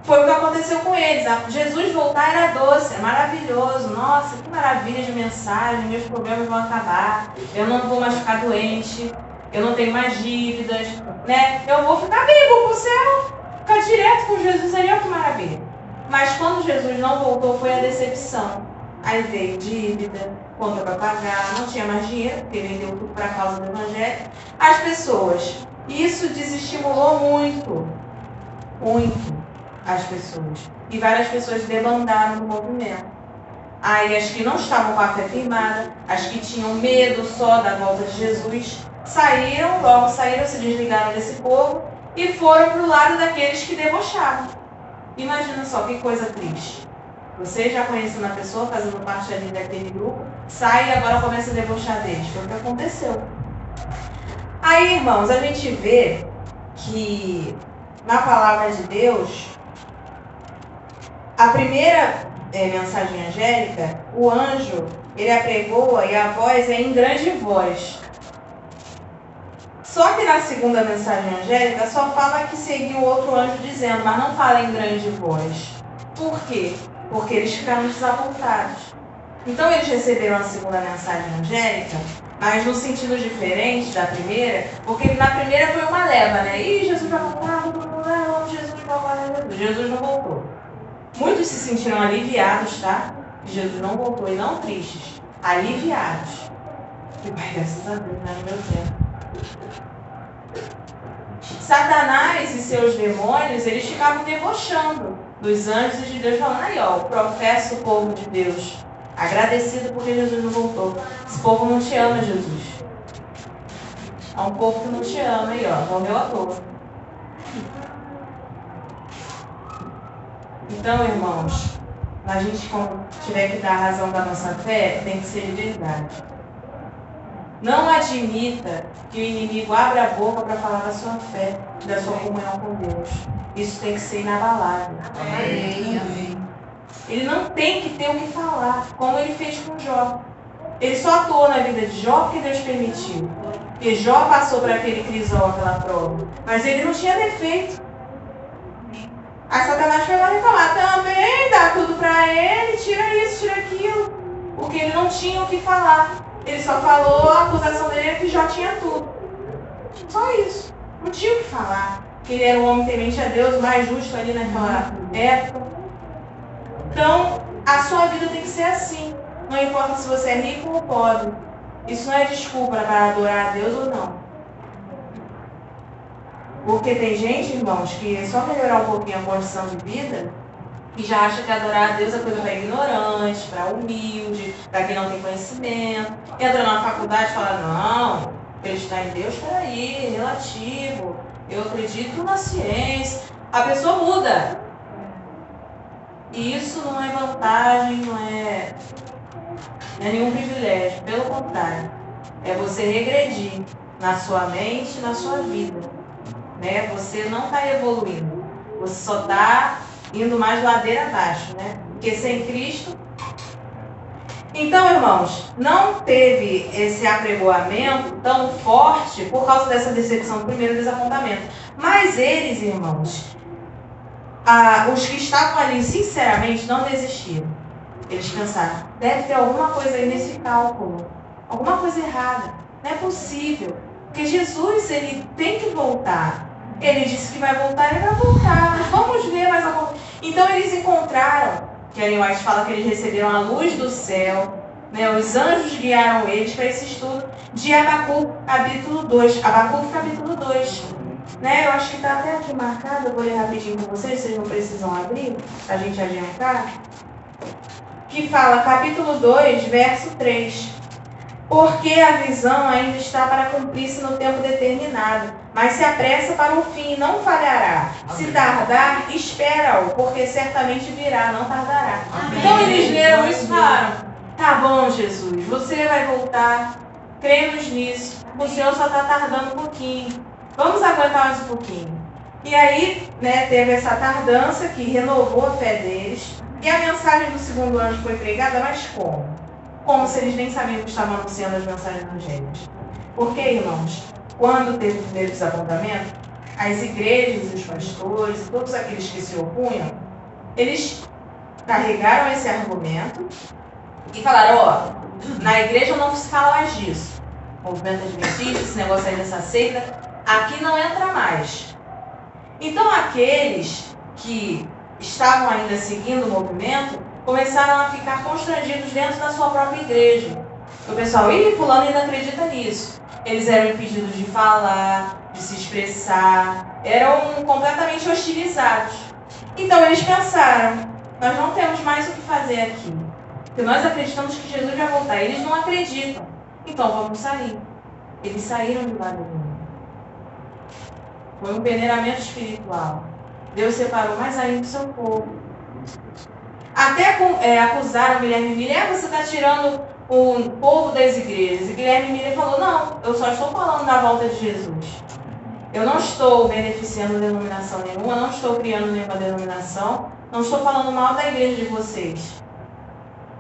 Foi o que aconteceu com eles. Jesus voltar era doce, é maravilhoso. Nossa, que maravilha de mensagem, meus problemas vão acabar, eu não vou mais ficar doente, eu não tenho mais dívidas, né? Eu vou ficar bem, vou pro céu, ficar direto com Jesus aí, olha que maravilha. Mas quando Jesus não voltou, foi a decepção. Aí veio dívida, conta para pagar, não tinha mais dinheiro, porque vendeu tudo para a causa do Evangelho. As pessoas, isso desestimulou muito as pessoas. E várias pessoas debandaram do movimento. Aí as que não estavam com a fé firmada, as que tinham medo só da volta de Jesus, logo saíram, se desligaram desse povo e foram para o lado daqueles que debochavam. Imagina só, que coisa triste. Você já conhecendo a pessoa, fazendo parte ali daquele grupo, sai e agora começa a debochar deles. Foi o que aconteceu. Aí, irmãos, a gente vê que na palavra de Deus, a primeira mensagem angélica, o anjo, ele apregoa e a voz é em grande voz. Só que na segunda mensagem angélica só fala que seguiu o outro anjo dizendo, mas não fala em grande voz. Por quê? Porque eles ficaram desapontados. Então eles receberam a segunda mensagem angélica, mas no sentido diferente da primeira, porque na primeira foi uma leva, né? Ih, Jesus vai voltar, Jesus vai voltar, Jesus não voltou. Muitos se sentiram aliviados, tá? Jesus não voltou, e não tristes, aliviados. E pai, graças a Deus, não é no meu tempo. Satanás e seus demônios, eles ficavam debochando dos anjos de Deus, falando aí, ó, o professo povo de Deus, agradecido porque Jesus não voltou. Esse povo não te ama, Jesus. É um povo que não te ama aí, ó, morreu à toa. Então, irmãos, a gente, quando tiver que dar a razão da nossa fé, tem que ser de verdade. Não admita que o inimigo abra a boca para falar da sua fé, da sua comunhão com Deus. Isso tem que ser inabalável. Amém. Ele não tem que ter o que falar, como ele fez com Jó. Ele só atuou na vida de Jó porque Deus permitiu. Porque Jó passou para aquele crisol, aquela prova. Mas ele não tinha defeito. Aí Satanás foi lá reclamar também, dá tudo para ele, tira isso, tira aquilo. Porque ele não tinha o que falar. Ele só falou, a acusação dele é que Jó tinha tudo. Só isso. Não tinha o que falar. Porque ele era um homem temente a Deus, o mais justo ali naquela época. Então, a sua vida tem que ser assim. Não importa se você é rico ou pobre. Isso não é desculpa para adorar a Deus ou não. Porque tem gente, irmãos, que é só melhorar um pouquinho a condição de vida e já acha que adorar a Deus é coisa para ignorante, para humilde, para quem não tem conhecimento. Entra na faculdade e fala, não, acreditar em Deus, peraí, relativo. Eu acredito na ciência. A pessoa muda. E isso não é vantagem, não é nenhum privilégio. Pelo contrário, é você regredir na sua mente e na sua vida. Né? Você não está evoluindo. Você só está indo mais ladeira abaixo, né? Porque sem Cristo... Então, irmãos, não teve esse apregoamento tão forte por causa dessa decepção do primeiro desapontamento. Mas eles, irmãos, os que estavam ali, sinceramente, não desistiram. Eles pensaram, deve ter alguma coisa aí nesse cálculo. Alguma coisa errada. Não é possível. Porque Jesus, ele tem que voltar. Ele disse que vai voltar, ele vai voltar. Vamos ver mais alguma coisa. Então eles encontraram, que a Ellen White fala que eles receberam a luz do céu, né? Os anjos guiaram eles para esse estudo de Abacuque, capítulo 2. Abacuque, capítulo 2. Né? Eu acho que está até aqui marcado, eu vou ler rapidinho com vocês não precisam abrir, para a gente adiantar. Que fala, capítulo 2, verso 3. Porque a visão ainda está para cumprir-se no tempo determinado, mas se apressa para o fim, não falhará. Amém. Se tardar, espera-o, porque certamente virá, não tardará. Amém. Então eles leram isso e falaram, tá bom, Jesus, você vai voltar, cremos nisso, o Senhor só está tardando um pouquinho, vamos aguentar mais um pouquinho. E aí, né, teve essa tardança que renovou a fé deles, e a mensagem do segundo anjo foi pregada, mas como? Como se eles nem sabiam que estavam anunciando as mensagens evangélicas. Porque, irmãos, quando teve o primeiro desapontamento, as igrejas, os pastores, todos aqueles que se opunham, eles carregaram esse argumento e falaram, ó, na igreja não se fala mais disso. Movimento adventista, esse negócio aí dessa seita, aqui não entra mais. Então aqueles que estavam ainda seguindo o movimento, começaram a ficar constrangidos dentro da sua própria igreja. O pessoal, fulano ainda acredita nisso. Eles eram impedidos de falar, de se expressar, eram completamente hostilizados. Então eles pensaram, nós não temos mais o que fazer aqui. Porque nós acreditamos que Jesus vai voltar. Eles não acreditam. Então vamos sair. Eles saíram de Babilônia. Foi um peneiramento espiritual. Deus separou mais ainda o seu povo. Até acusaram Guilherme Miller, você está tirando o povo das igrejas. E Guilherme Miller falou, não, eu só estou falando da volta de Jesus. Eu não estou beneficiando denominação nenhuma, não estou criando nenhuma denominação, não estou falando mal da igreja de vocês.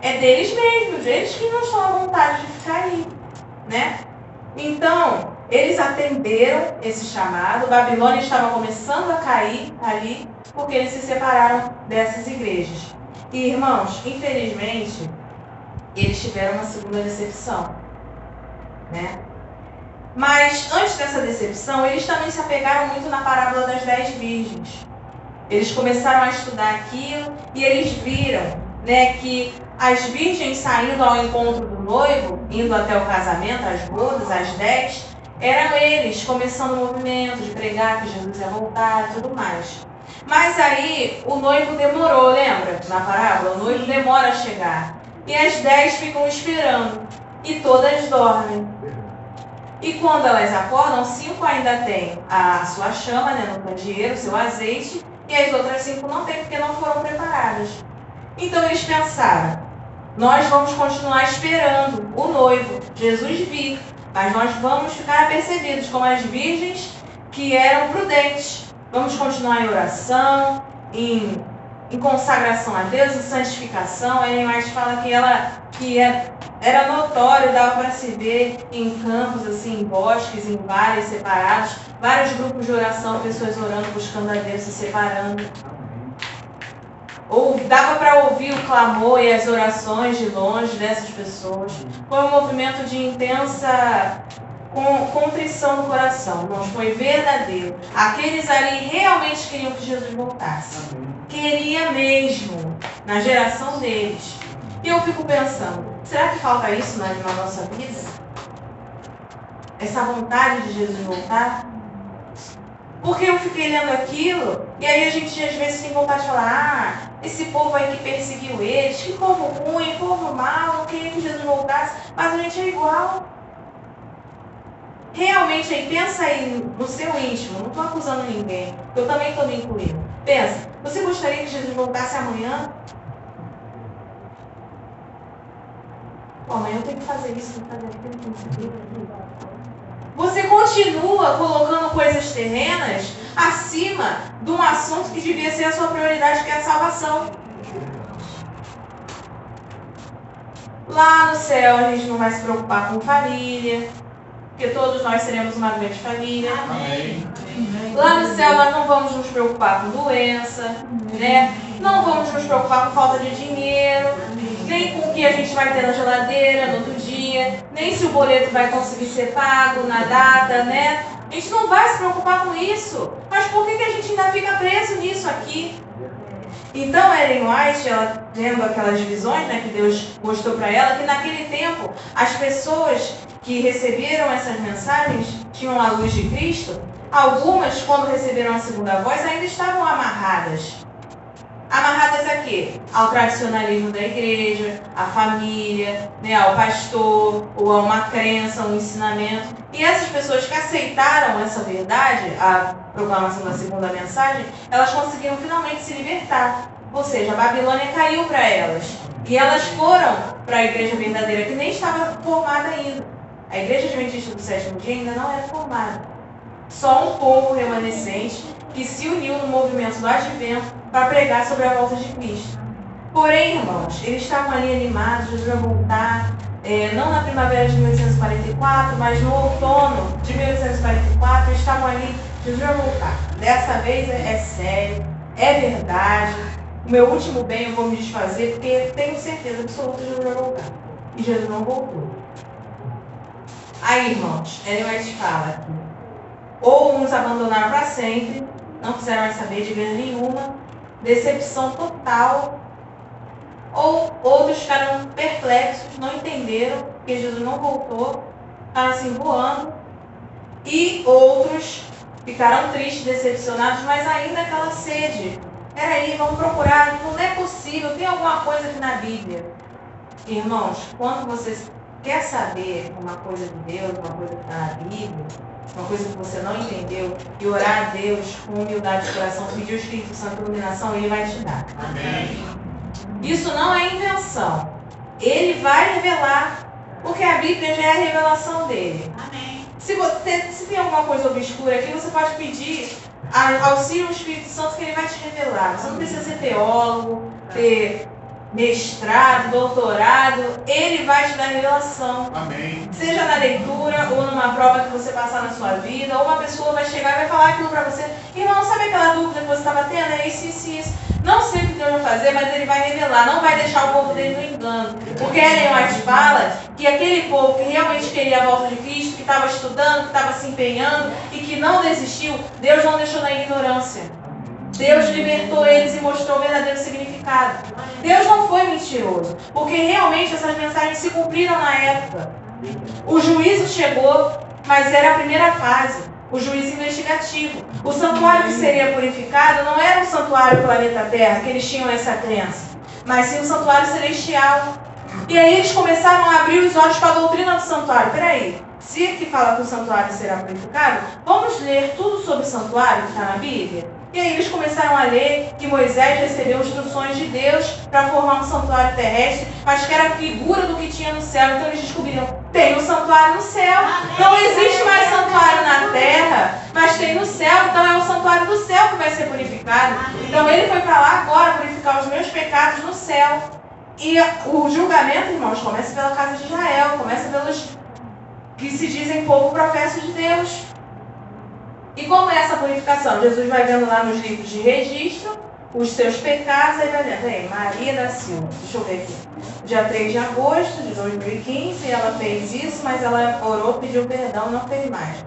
É deles mesmos, eles que não estão à vontade de ficar aí, né? Então, eles atenderam esse chamado, Babilônia estava começando a cair ali, porque eles se separaram dessas igrejas. E, irmãos, infelizmente, eles tiveram uma segunda decepção, né? Mas, antes dessa decepção, eles também se apegaram muito na parábola das 10 virgens. Eles começaram a estudar aquilo e eles viram, né, que as virgens saindo ao encontro do noivo, indo até o casamento, as bodas, as 10, eram eles começando o movimento de pregar que Jesus ia voltar e tudo mais. Mas aí o noivo demorou, lembra? Na parábola, o noivo demora a chegar. E as 10 ficam esperando. E todas dormem. E quando elas acordam, 5 ainda têm a sua chama, né, no candeeiro, o seu azeite, e as outras 5 não têm porque não foram preparadas. Então eles pensaram, nós vamos continuar esperando o noivo, Jesus vir, mas nós vamos ficar apercebidos como as virgens que eram prudentes. Vamos continuar em oração, em consagração a Deus, em santificação. A Ellen White fala que era notório, dava para se ver em campos, assim, em bosques, em vales separados, vários grupos de oração, pessoas orando, buscando a Deus, se separando. Ou dava para ouvir o clamor e as orações de longe dessas pessoas. Foi um movimento de intensa contrição no coração, irmãos, foi verdadeiro. Aqueles ali realmente queriam que Jesus voltasse. Queria mesmo, na geração deles. E eu fico pensando, será que falta isso na nossa vida? Essa vontade de Jesus voltar? Porque eu fiquei lendo aquilo, e aí a gente às vezes tem vontade de falar, esse povo aí que perseguiu eles, que povo ruim, povo mau, não queria que Jesus voltasse, mas a gente é igual. Realmente aí, pensa aí no seu íntimo, não estou acusando ninguém, eu também estou me incluindo. Pensa, você gostaria que Jesus voltasse amanhã? Pô, amanhã eu tenho que fazer isso, tenho que fazer aquilo, tenho que fazer aquilo. Você continua colocando coisas terrenas acima de um assunto que devia ser a sua prioridade, que é a salvação. Lá no céu a gente não vai se preocupar com família, porque todos nós seremos uma grande família. Amém. Lá no céu nós não vamos nos preocupar com doença, né? Não vamos nos preocupar com falta de dinheiro, nem com o que a gente vai ter na geladeira no outro dia, nem se o boleto vai conseguir ser pago na data, né? A gente não vai se preocupar com isso. Mas por que a gente ainda fica preso nisso aqui? Então, Ellen White, ela tendo aquelas visões, né, que Deus mostrou para ela, que naquele tempo as pessoas que receberam essas mensagens tinham a luz de Cristo. Algumas, quando receberam a segunda voz, ainda estavam amarradas. Amarradas a quê? Ao tradicionalismo da igreja, à família, né, ao pastor, ou a uma crença, um ensinamento. E essas pessoas que aceitaram essa verdade, a proclamação da segunda mensagem, elas conseguiram finalmente se libertar. Ou seja, a Babilônia caiu para elas. E elas foram para a igreja verdadeira, que nem estava formada ainda. A igreja adventista do sétimo dia ainda não era formada. Só um povo remanescente que se uniu no movimento do advento para pregar sobre a volta de Cristo. Porém, irmãos, eles estavam ali animados, Jesus vai voltar, não na primavera de 1844, mas no outono de 1844, eles estavam ali, Jesus vai voltar. Dessa vez é sério, é verdade. O meu último bem eu vou me desfazer, porque tenho certeza absoluta que Jesus vai voltar. E Jesus não voltou. Aí, irmãos, Ellen White fala aqui, ou uns abandonaram para sempre, não quiseram mais saber de vez nenhuma, decepção total, ou outros ficaram perplexos, não entenderam que Jesus não voltou, ficaram assim voando, e outros ficaram tristes, decepcionados, mas ainda aquela sede. Peraí, vamos procurar, não é possível, tem alguma coisa aqui na Bíblia. Irmãos, quando você quer saber uma coisa de Deus, uma coisa que está na Bíblia, uma coisa que você não entendeu, e orar a Deus com humildade de coração, pedir o Espírito Santo iluminação, Ele vai te dar. Amém. Isso não é invenção. Ele vai revelar, porque a Bíblia já é a revelação dele. Amém. Se tem alguma coisa obscura aqui, você pode pedir auxílio ao Espírito Santo que Ele vai te revelar. Você não precisa ser teólogo, ter mestrado, doutorado, Ele vai te dar revelação. Amém. Seja na leitura ou numa prova que você passar na sua vida, ou uma pessoa vai chegar e vai falar aquilo para você. Irmão, sabe aquela dúvida que você estava tendo? É isso, isso, isso. Não sei o que Deus vai fazer, mas Ele vai revelar. Não vai deixar o povo dele no engano. Porque Ellen White fala que aquele povo que realmente queria a volta de Cristo, que estava estudando, que estava se empenhando e que não desistiu, Deus não deixou na ignorância. Deus libertou eles e mostrou o verdadeiro significado. Deus não foi mentiroso, porque realmente essas mensagens se cumpriram na época. O juízo chegou, mas era a primeira fase, o juízo investigativo. O santuário que seria purificado não era um santuário planeta Terra, que eles tinham essa crença, mas sim um santuário celestial. E aí eles começaram a abrir os olhos para a doutrina do santuário. Peraí, se aqui fala que o santuário será purificado, vamos ler tudo sobre o santuário que está na Bíblia? E aí eles começaram a ler que Moisés recebeu instruções de Deus para formar um santuário terrestre, mas que era a figura do que tinha no céu. Então eles descobriram, tem um santuário no céu. Não existe mais santuário na terra, mas tem no céu. Então é o santuário do céu que vai ser purificado. Então ele foi para lá agora purificar os meus pecados no céu. E o julgamento, irmãos, começa pela casa de Israel, começa pelos que se dizem povo professo de Deus. E como é essa purificação? Jesus vai vendo lá nos livros de registro os seus pecados, aí vai vendo, aí, Maria da Silva, deixa eu ver aqui, dia 3 de agosto de 2015, ela fez isso, mas ela orou, pediu perdão, não fez mais.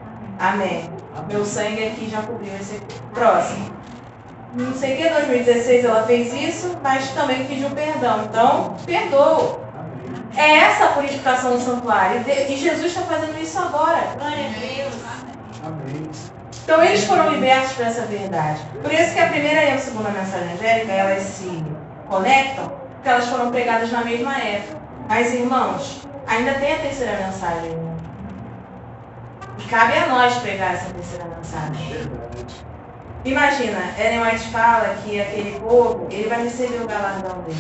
Amém. Meu sangue aqui já cobriu esse aqui. Próximo. Não sei o que, 2016 ela fez isso, mas também pediu perdão. Então, perdoa. É essa a purificação do santuário. E Jesus está fazendo isso agora. Glória a Deus. Amém. Então, eles foram libertos para essa verdade. Por isso que a primeira e a segunda mensagem angélica, elas se conectam, porque elas foram pregadas na mesma época. Mas, irmãos, ainda tem a terceira mensagem. Né? E cabe a nós pregar essa terceira mensagem. Verdade. Imagina, Ellen White fala que aquele povo, ele vai receber o galardão dele.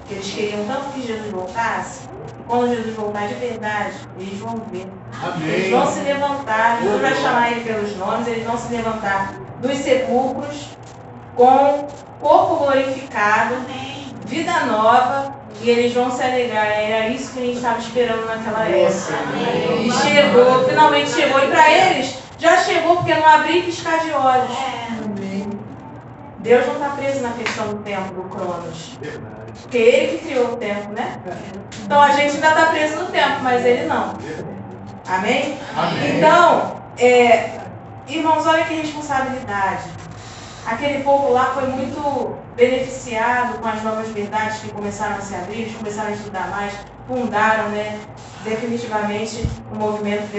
Que eles queriam tanto que Jesus voltasse, e quando Jesus voltar de verdade, eles vão ver. Amém. Eles vão se levantar, Jesus vai chamar ele pelos nomes, eles vão se levantar dos sepulcros com corpo glorificado, vida nova, e eles vão se alegrar. Era isso que a gente estava esperando naquela época. E chegou, finalmente chegou, e para eles já chegou porque não abrir e piscar de olhos. Deus não está preso na questão do tempo, do Cronos. Porque ele que criou o tempo, né? Então a gente ainda está preso no tempo, mas ele não. Amém? Amém. Então, irmãos, olha que responsabilidade. Aquele povo lá foi muito beneficiado com as novas verdades que começaram a se abrir, eles começaram a estudar mais, fundaram, né, definitivamente o movimento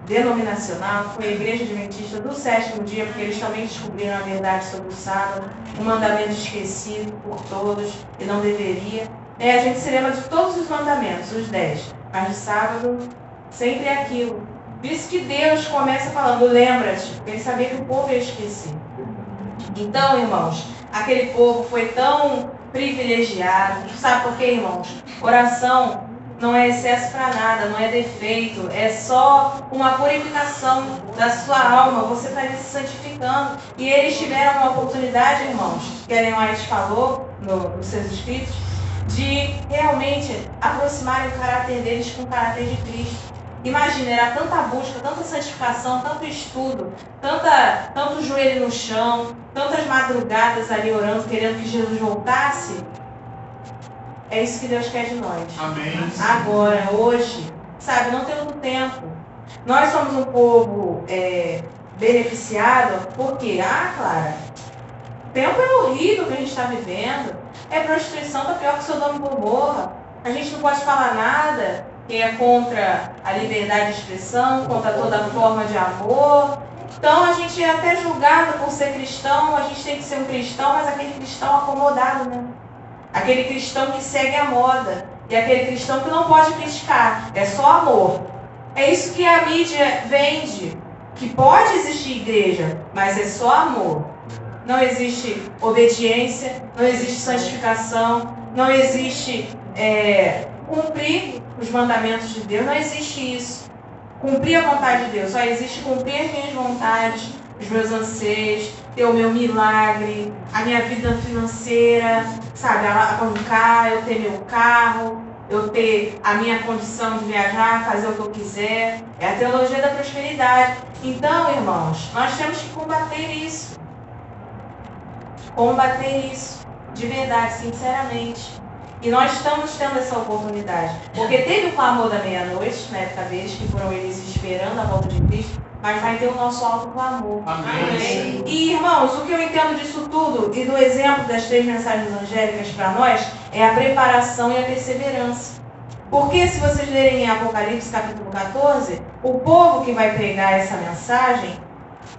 denominacional, que foi a Igreja Adventista do Sétimo Dia, porque eles também descobriram a verdade sobre o sábado, um mandamento esquecido por todos e não deveria. A gente se lembra de todos os mandamentos, os 10, mas de sábado sempre é aquilo. Por isso que Deus começa falando, lembra-te, porque ele sabia que o povo ia esquecer. Então, irmãos, aquele povo foi tão privilegiado. Sabe por quê, irmãos? Oração não é excesso para nada, não é defeito, é só uma purificação da sua alma. Você está ali se santificando. E eles tiveram uma oportunidade, irmãos, que a Ellen White falou nos seus escritos, de realmente aproximarem o caráter deles com o caráter de Cristo. Imagina, era tanta busca, tanta santificação, tanto estudo, tanto joelho no chão, tantas madrugadas ali orando, querendo que Jesus voltasse. É isso que Deus quer de nós. Amém. Agora, hoje, sabe, não tem outro tempo. Nós somos um povo beneficiado, porque, Clara, o tempo é horrível que a gente está vivendo. É prostituição, tá pior que Sodoma e Gomorra. A gente não pode falar nada que é contra a liberdade de expressão, contra toda forma de amor. Então a gente é até julgado por ser cristão, a gente tem que ser um cristão, mas aquele cristão acomodado, né? Aquele cristão que segue a moda. E aquele cristão que não pode criticar, é só amor. É isso que a mídia vende, que pode existir igreja, mas é só amor. Não existe obediência, não existe santificação, não existe cumprir os mandamentos de Deus, não existe isso. Cumprir a vontade de Deus, só existe cumprir as minhas vontades, os meus anseios, ter o meu milagre, a minha vida financeira, sabe, apancar, eu ter meu carro, eu ter a minha condição de viajar, fazer o que eu quiser. É a teologia da prosperidade. Então, irmãos, nós temos que combater isso. Combater isso, de verdade, sinceramente. E nós estamos tendo essa oportunidade. Porque teve o clamor da meia-noite, na época deles, que foram eles esperando a volta de Cristo, mas vai ter o nosso alto clamor. Amém. E, irmãos, o que eu entendo disso tudo e do exemplo das 3 mensagens angélicas para nós é a preparação e a perseverança. Porque se vocês lerem em Apocalipse capítulo 14, o povo que vai pregar essa mensagem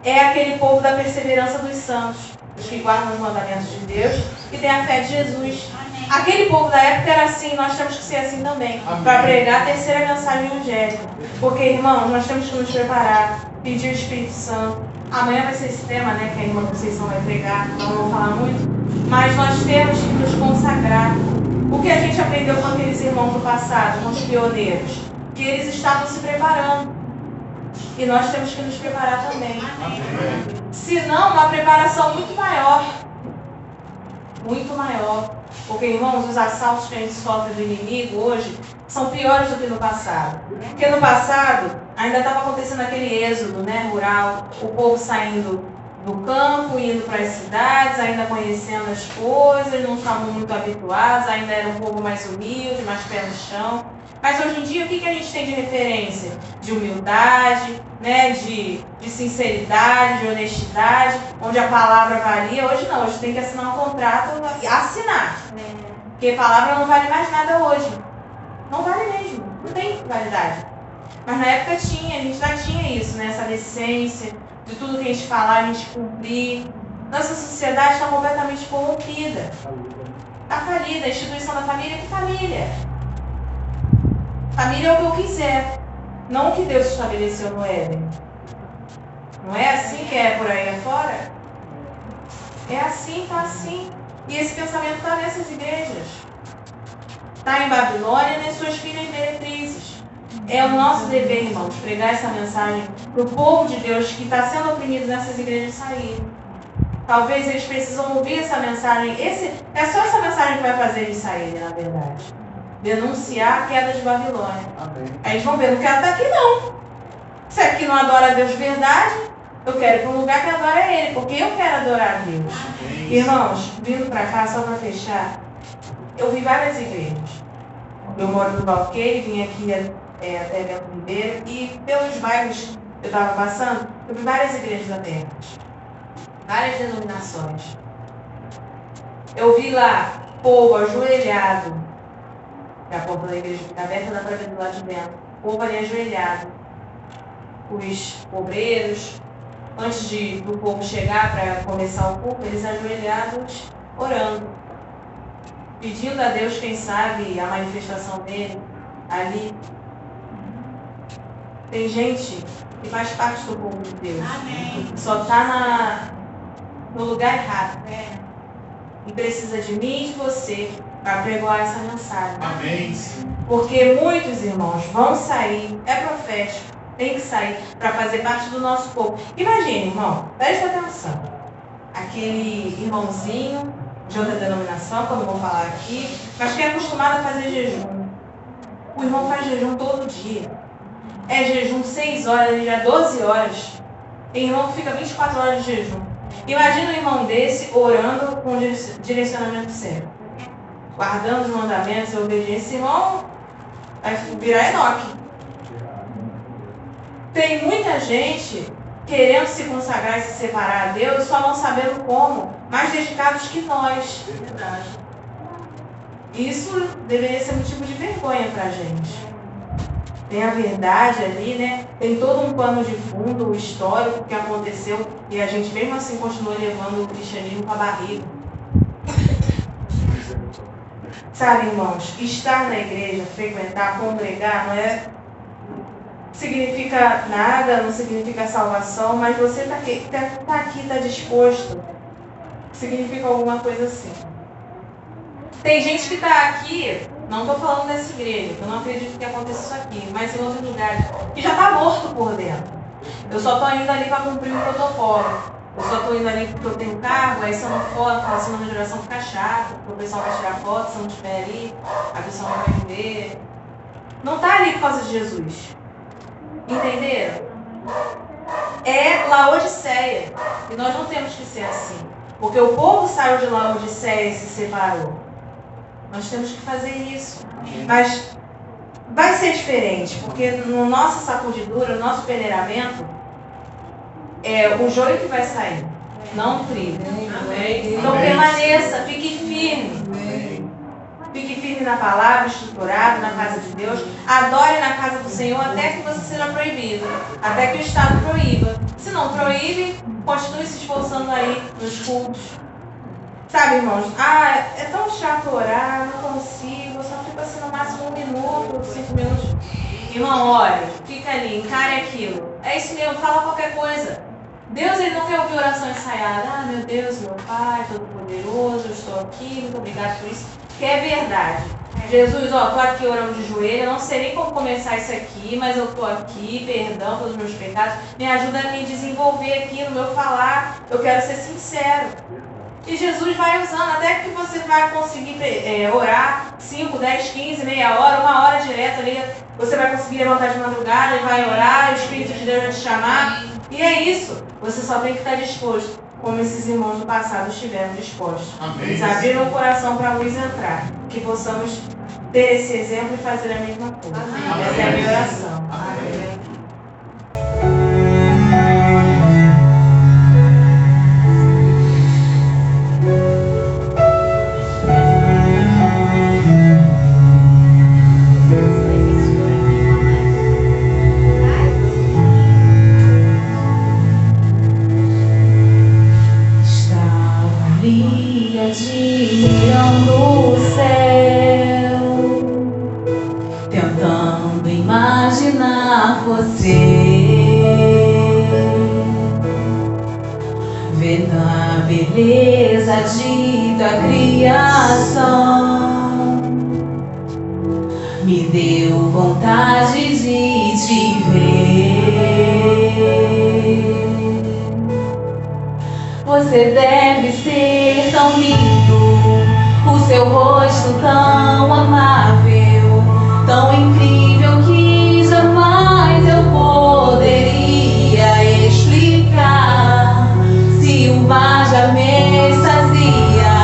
é aquele povo da perseverança dos santos, os que guardam os mandamentos de Deus e têm a fé de Jesus. Aquele povo da época era assim, nós temos que ser assim também, para pregar a terceira mensagem evangélica. Porque, irmãos, nós temos que nos preparar, pedir o Espírito Santo. Amanhã vai ser esse tema, né, que a irmã Conceição vai pregar, não vou falar muito, mas nós temos que nos consagrar. O que a gente aprendeu com aqueles irmãos do passado, com os pioneiros? Que eles estavam se preparando. E nós temos que nos preparar também. Se não, uma preparação muito maior. Muito maior. Porque, irmãos, os assaltos que a gente sofre do inimigo hoje são piores do que no passado. Porque no passado ainda estava acontecendo aquele êxodo, né, rural, o povo saindo do campo, indo para as cidades, ainda conhecendo as coisas, não estavam muito habituados, ainda era um povo mais humilde, mais pé no chão. Mas hoje em dia, o que a gente tem de referência? De humildade, né? de sinceridade, de honestidade, onde a palavra valia. Hoje não, hoje tem que assinar um contrato e assinar. Porque a palavra não vale mais nada hoje. Não vale mesmo, não tem validade. Mas na época tinha, a gente já tinha isso, né? Essa decência, de tudo que a gente falar, a gente cumprir. Nossa sociedade está completamente corrompida. Está falida. A instituição da família, que família? Família é o que eu quiser, não o que Deus estabeleceu no Éden. Não é assim que é por aí afora? É assim, está assim. E esse pensamento está nessas igrejas. Está em Babilônia e nas suas filhas meretrizes. É o nosso dever, irmãos, pregar essa mensagem para o povo de Deus que está sendo oprimido nessas igrejas sair. Talvez eles precisam ouvir essa mensagem. É só essa mensagem que vai fazer eles saírem, na verdade. Denunciar a queda de Babilônia. Amém. Aí eles vão ver, não quero estar aqui não. Se aqui não adora a Deus de verdade, eu quero ir para um lugar que adora Ele, porque eu quero adorar a Deus. Amém. Irmãos, vindo para cá, só para fechar, eu vi várias igrejas. Eu moro no Valqueire, vim aqui até Bento Ribeiro, e pelos bairros que eu estava passando, eu vi várias igrejas abertas. Várias denominações. Eu vi lá povo ajoelhado. A porta da igreja fica aberta, dá para ver do lado de dentro. O povo ali ajoelhado. Os obreiros, antes do povo chegar para começar o culto, eles ajoelhados, orando. Pedindo a Deus, quem sabe, a manifestação dele ali. Tem gente que faz parte do povo de Deus. Amém. Só está no lugar errado. E precisa de mim e de você para pregoar essa mensagem. Amém. Porque muitos irmãos vão sair, é profético, tem que sair para fazer parte do nosso povo. Imagine, irmão, preste atenção. Aquele irmãozinho de outra denominação, que eu não vou falar aqui, mas que é acostumado a fazer jejum. O irmão faz jejum todo dia. É jejum 6 horas, já 12 horas. Tem irmão que fica 24 horas de jejum. Imagina um irmão desse orando com direcionamento certo, guardando os mandamentos e obediência. Esse irmão vai virar Enoque. Tem muita gente querendo se consagrar e se separar a Deus, só não sabendo como, mais dedicados que nós. Verdade. Isso deveria ser motivo de vergonha para a gente. Tem a verdade ali, né? Tem todo um pano de fundo, o histórico que aconteceu, e a gente mesmo assim continua levando o cristianismo para a barriga. Sabe, irmãos, estar na igreja, frequentar, congregar, não significa nada, não significa salvação, mas você está aqui, está disposto, significa alguma coisa assim. Tem gente que está aqui, não estou falando dessa igreja, eu não acredito que aconteça isso aqui, mas em outros lugares, que já está morto por dentro. Eu só estou indo ali para cumprir o protocolo. Eu só estou indo ali porque eu tenho cargo, aí se eu não for, a semana de oração fica chato, porque o pessoal vai tirar foto, se eu não estiver ali, a pessoa não vai ver. Não está ali por causa de Jesus. Entenderam? É Laodiceia. E nós não temos que ser assim. Porque o povo saiu de Laodiceia e se separou. Nós temos que fazer isso. Mas vai ser diferente, porque no nossa sacudidura, no nosso peneiramento, é o joio que vai sair, não o trigo. Então permaneça, fique firme. Fique firme na palavra, estruturado na casa de Deus. Adore na casa do Senhor até que você seja proibido. Até que o Estado proíba. Se não proíbe, continue se esforçando aí nos cultos. Sabe, irmãos? É tão chato orar, não consigo. Eu só fico assim no máximo 1 minuto, 5 minutos. Irmão, ore, fica ali, encare aquilo. É isso mesmo, fala qualquer coisa. Deus, ele não quer ouvir oração ensaiada. Meu Deus, meu Pai, Todo-Poderoso, eu estou aqui, muito obrigado por isso. Que é verdade. Jesus, estou aqui orando de joelho, eu não sei nem como começar isso aqui, mas eu estou aqui, perdão pelos meus pecados. Me ajuda a me desenvolver aqui no meu falar. Eu quero ser sincero. E Jesus vai usando, até que você vai conseguir orar 5, 10, 15, meia hora, 1 hora direto ali. Você vai conseguir levantar de madrugada e vai orar, o Espírito de Deus vai te chamar. E é isso. Você só tem que estar disposto, como esses irmãos do passado estiveram dispostos. Amém. Eles abriram o coração para a luz entrar. Que possamos ter esse exemplo e fazer a mesma coisa. Amém. Essa é a minha oração. Amém. Admirando o céu, tentando imaginar você, vendo a beleza de tua criação, me deu vontade de te ver. Você deve ser tão lindo, o seu rosto tão amável, tão incrível que jamais eu poderia explicar. Se o mar já me extasia,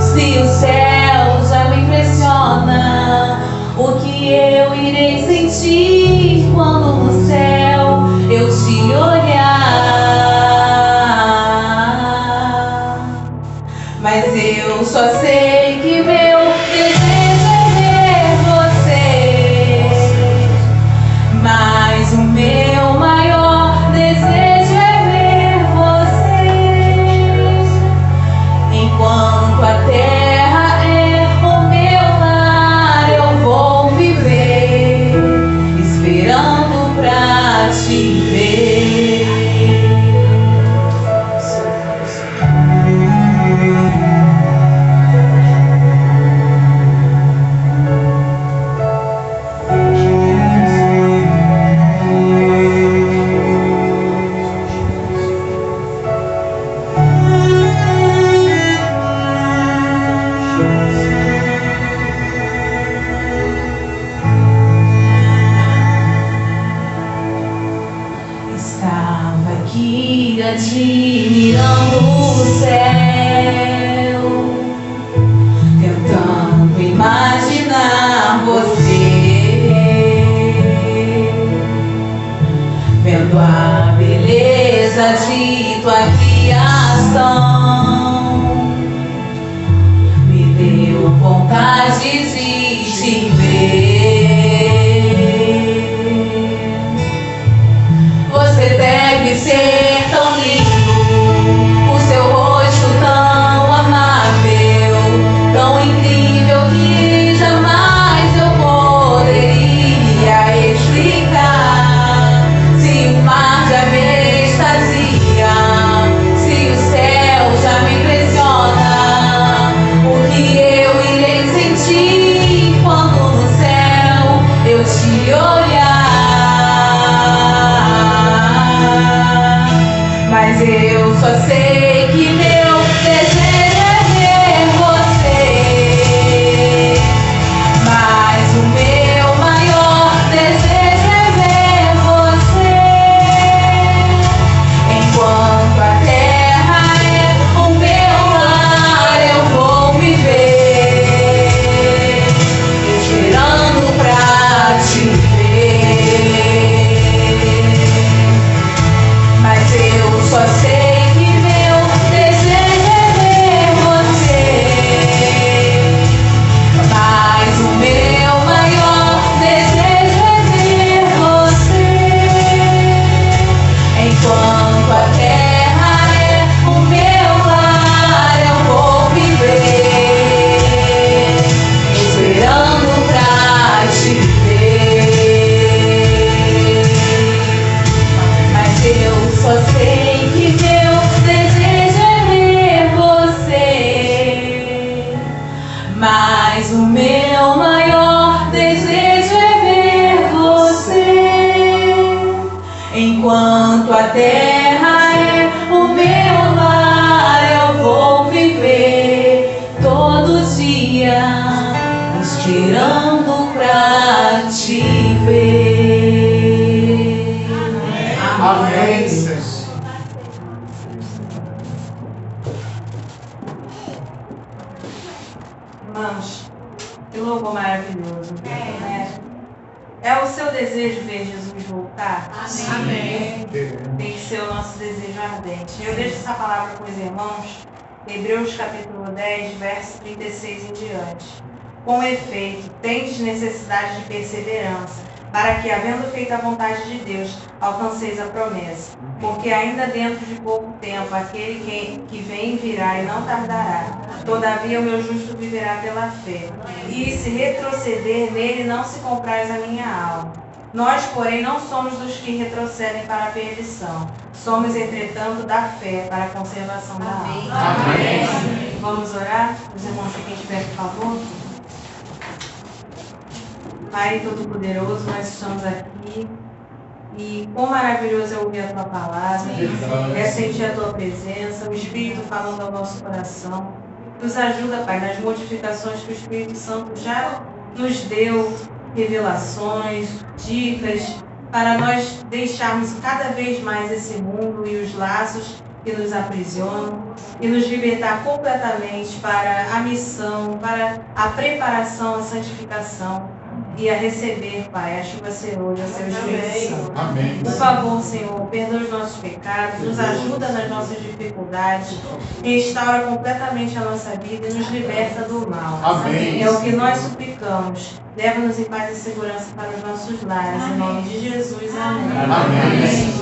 se o céu já me impressiona, o que eu irei sentir quando no céu eu te olhar? Mas eu só sei que meu desejo é ver você. Mas o meu maior desejo é ver você. Enquanto a terra é o meu lar, eu vou viver esperando pra te ver. Estava aqui admirando o céu, tentando imaginar você, vendo a beleza de tua criação, me deu vontade de te ver. Você deve ser tão lindo, o seu rosto tão amável, tão incrível que jamais eu poderia explicar. Se o mar já me extasia, se o céu já me impressiona, o que eu irei sentir quando no céu eu te olhar? Mas eu só sei que meu desejo é ver você. Mas o meu maior desejo é ver você. Enquanto a terra é o meu lar, eu vou viver esperando pra te ver. Mas eu só sei que meu esperando pra te ver. Amém, Senhor. Irmãos, que louvor maravilhoso. É o seu desejo ver Jesus voltar? Amém. Tem que ser o nosso desejo ardente. Eu deixo essa palavra com os irmãos, Hebreus capítulo 10, verso 36 em diante. Com efeito, tendes necessidade de perseverança, para que, havendo feito a vontade de Deus, alcanceis a promessa. Porque ainda dentro de pouco tempo, aquele que vem virá e não tardará. Todavia o meu justo viverá pela fé. E se retroceder nele, não se compraz a minha alma. Nós, porém, não somos dos que retrocedem para a perdição. Somos, entretanto, da fé para a conservação da alma. Amém. Vamos orar? Os irmãos fiquem de pé, por favor. Pai Todo-Poderoso, nós estamos aqui e quão maravilhoso é ouvir a Tua palavra, é sentir a Tua presença, o Espírito falando ao nosso coração. Nos ajuda, Pai, nas modificações que o Espírito Santo já nos deu, revelações, dicas, para nós deixarmos cada vez mais esse mundo e os laços que nos aprisionam e nos libertar completamente para a missão, para a preparação, a santificação e a receber, Pai, a chuva serôdia, seu Espírito Santo. Amém. Por favor, Senhor, perdoa os nossos pecados, nos ajuda nas nossas dificuldades, restaura completamente a nossa vida e nos liberta do mal. Amém. É o que nós suplicamos. Leva-nos em paz e segurança para os nossos lares. Em nome de Jesus. Amém. Amém.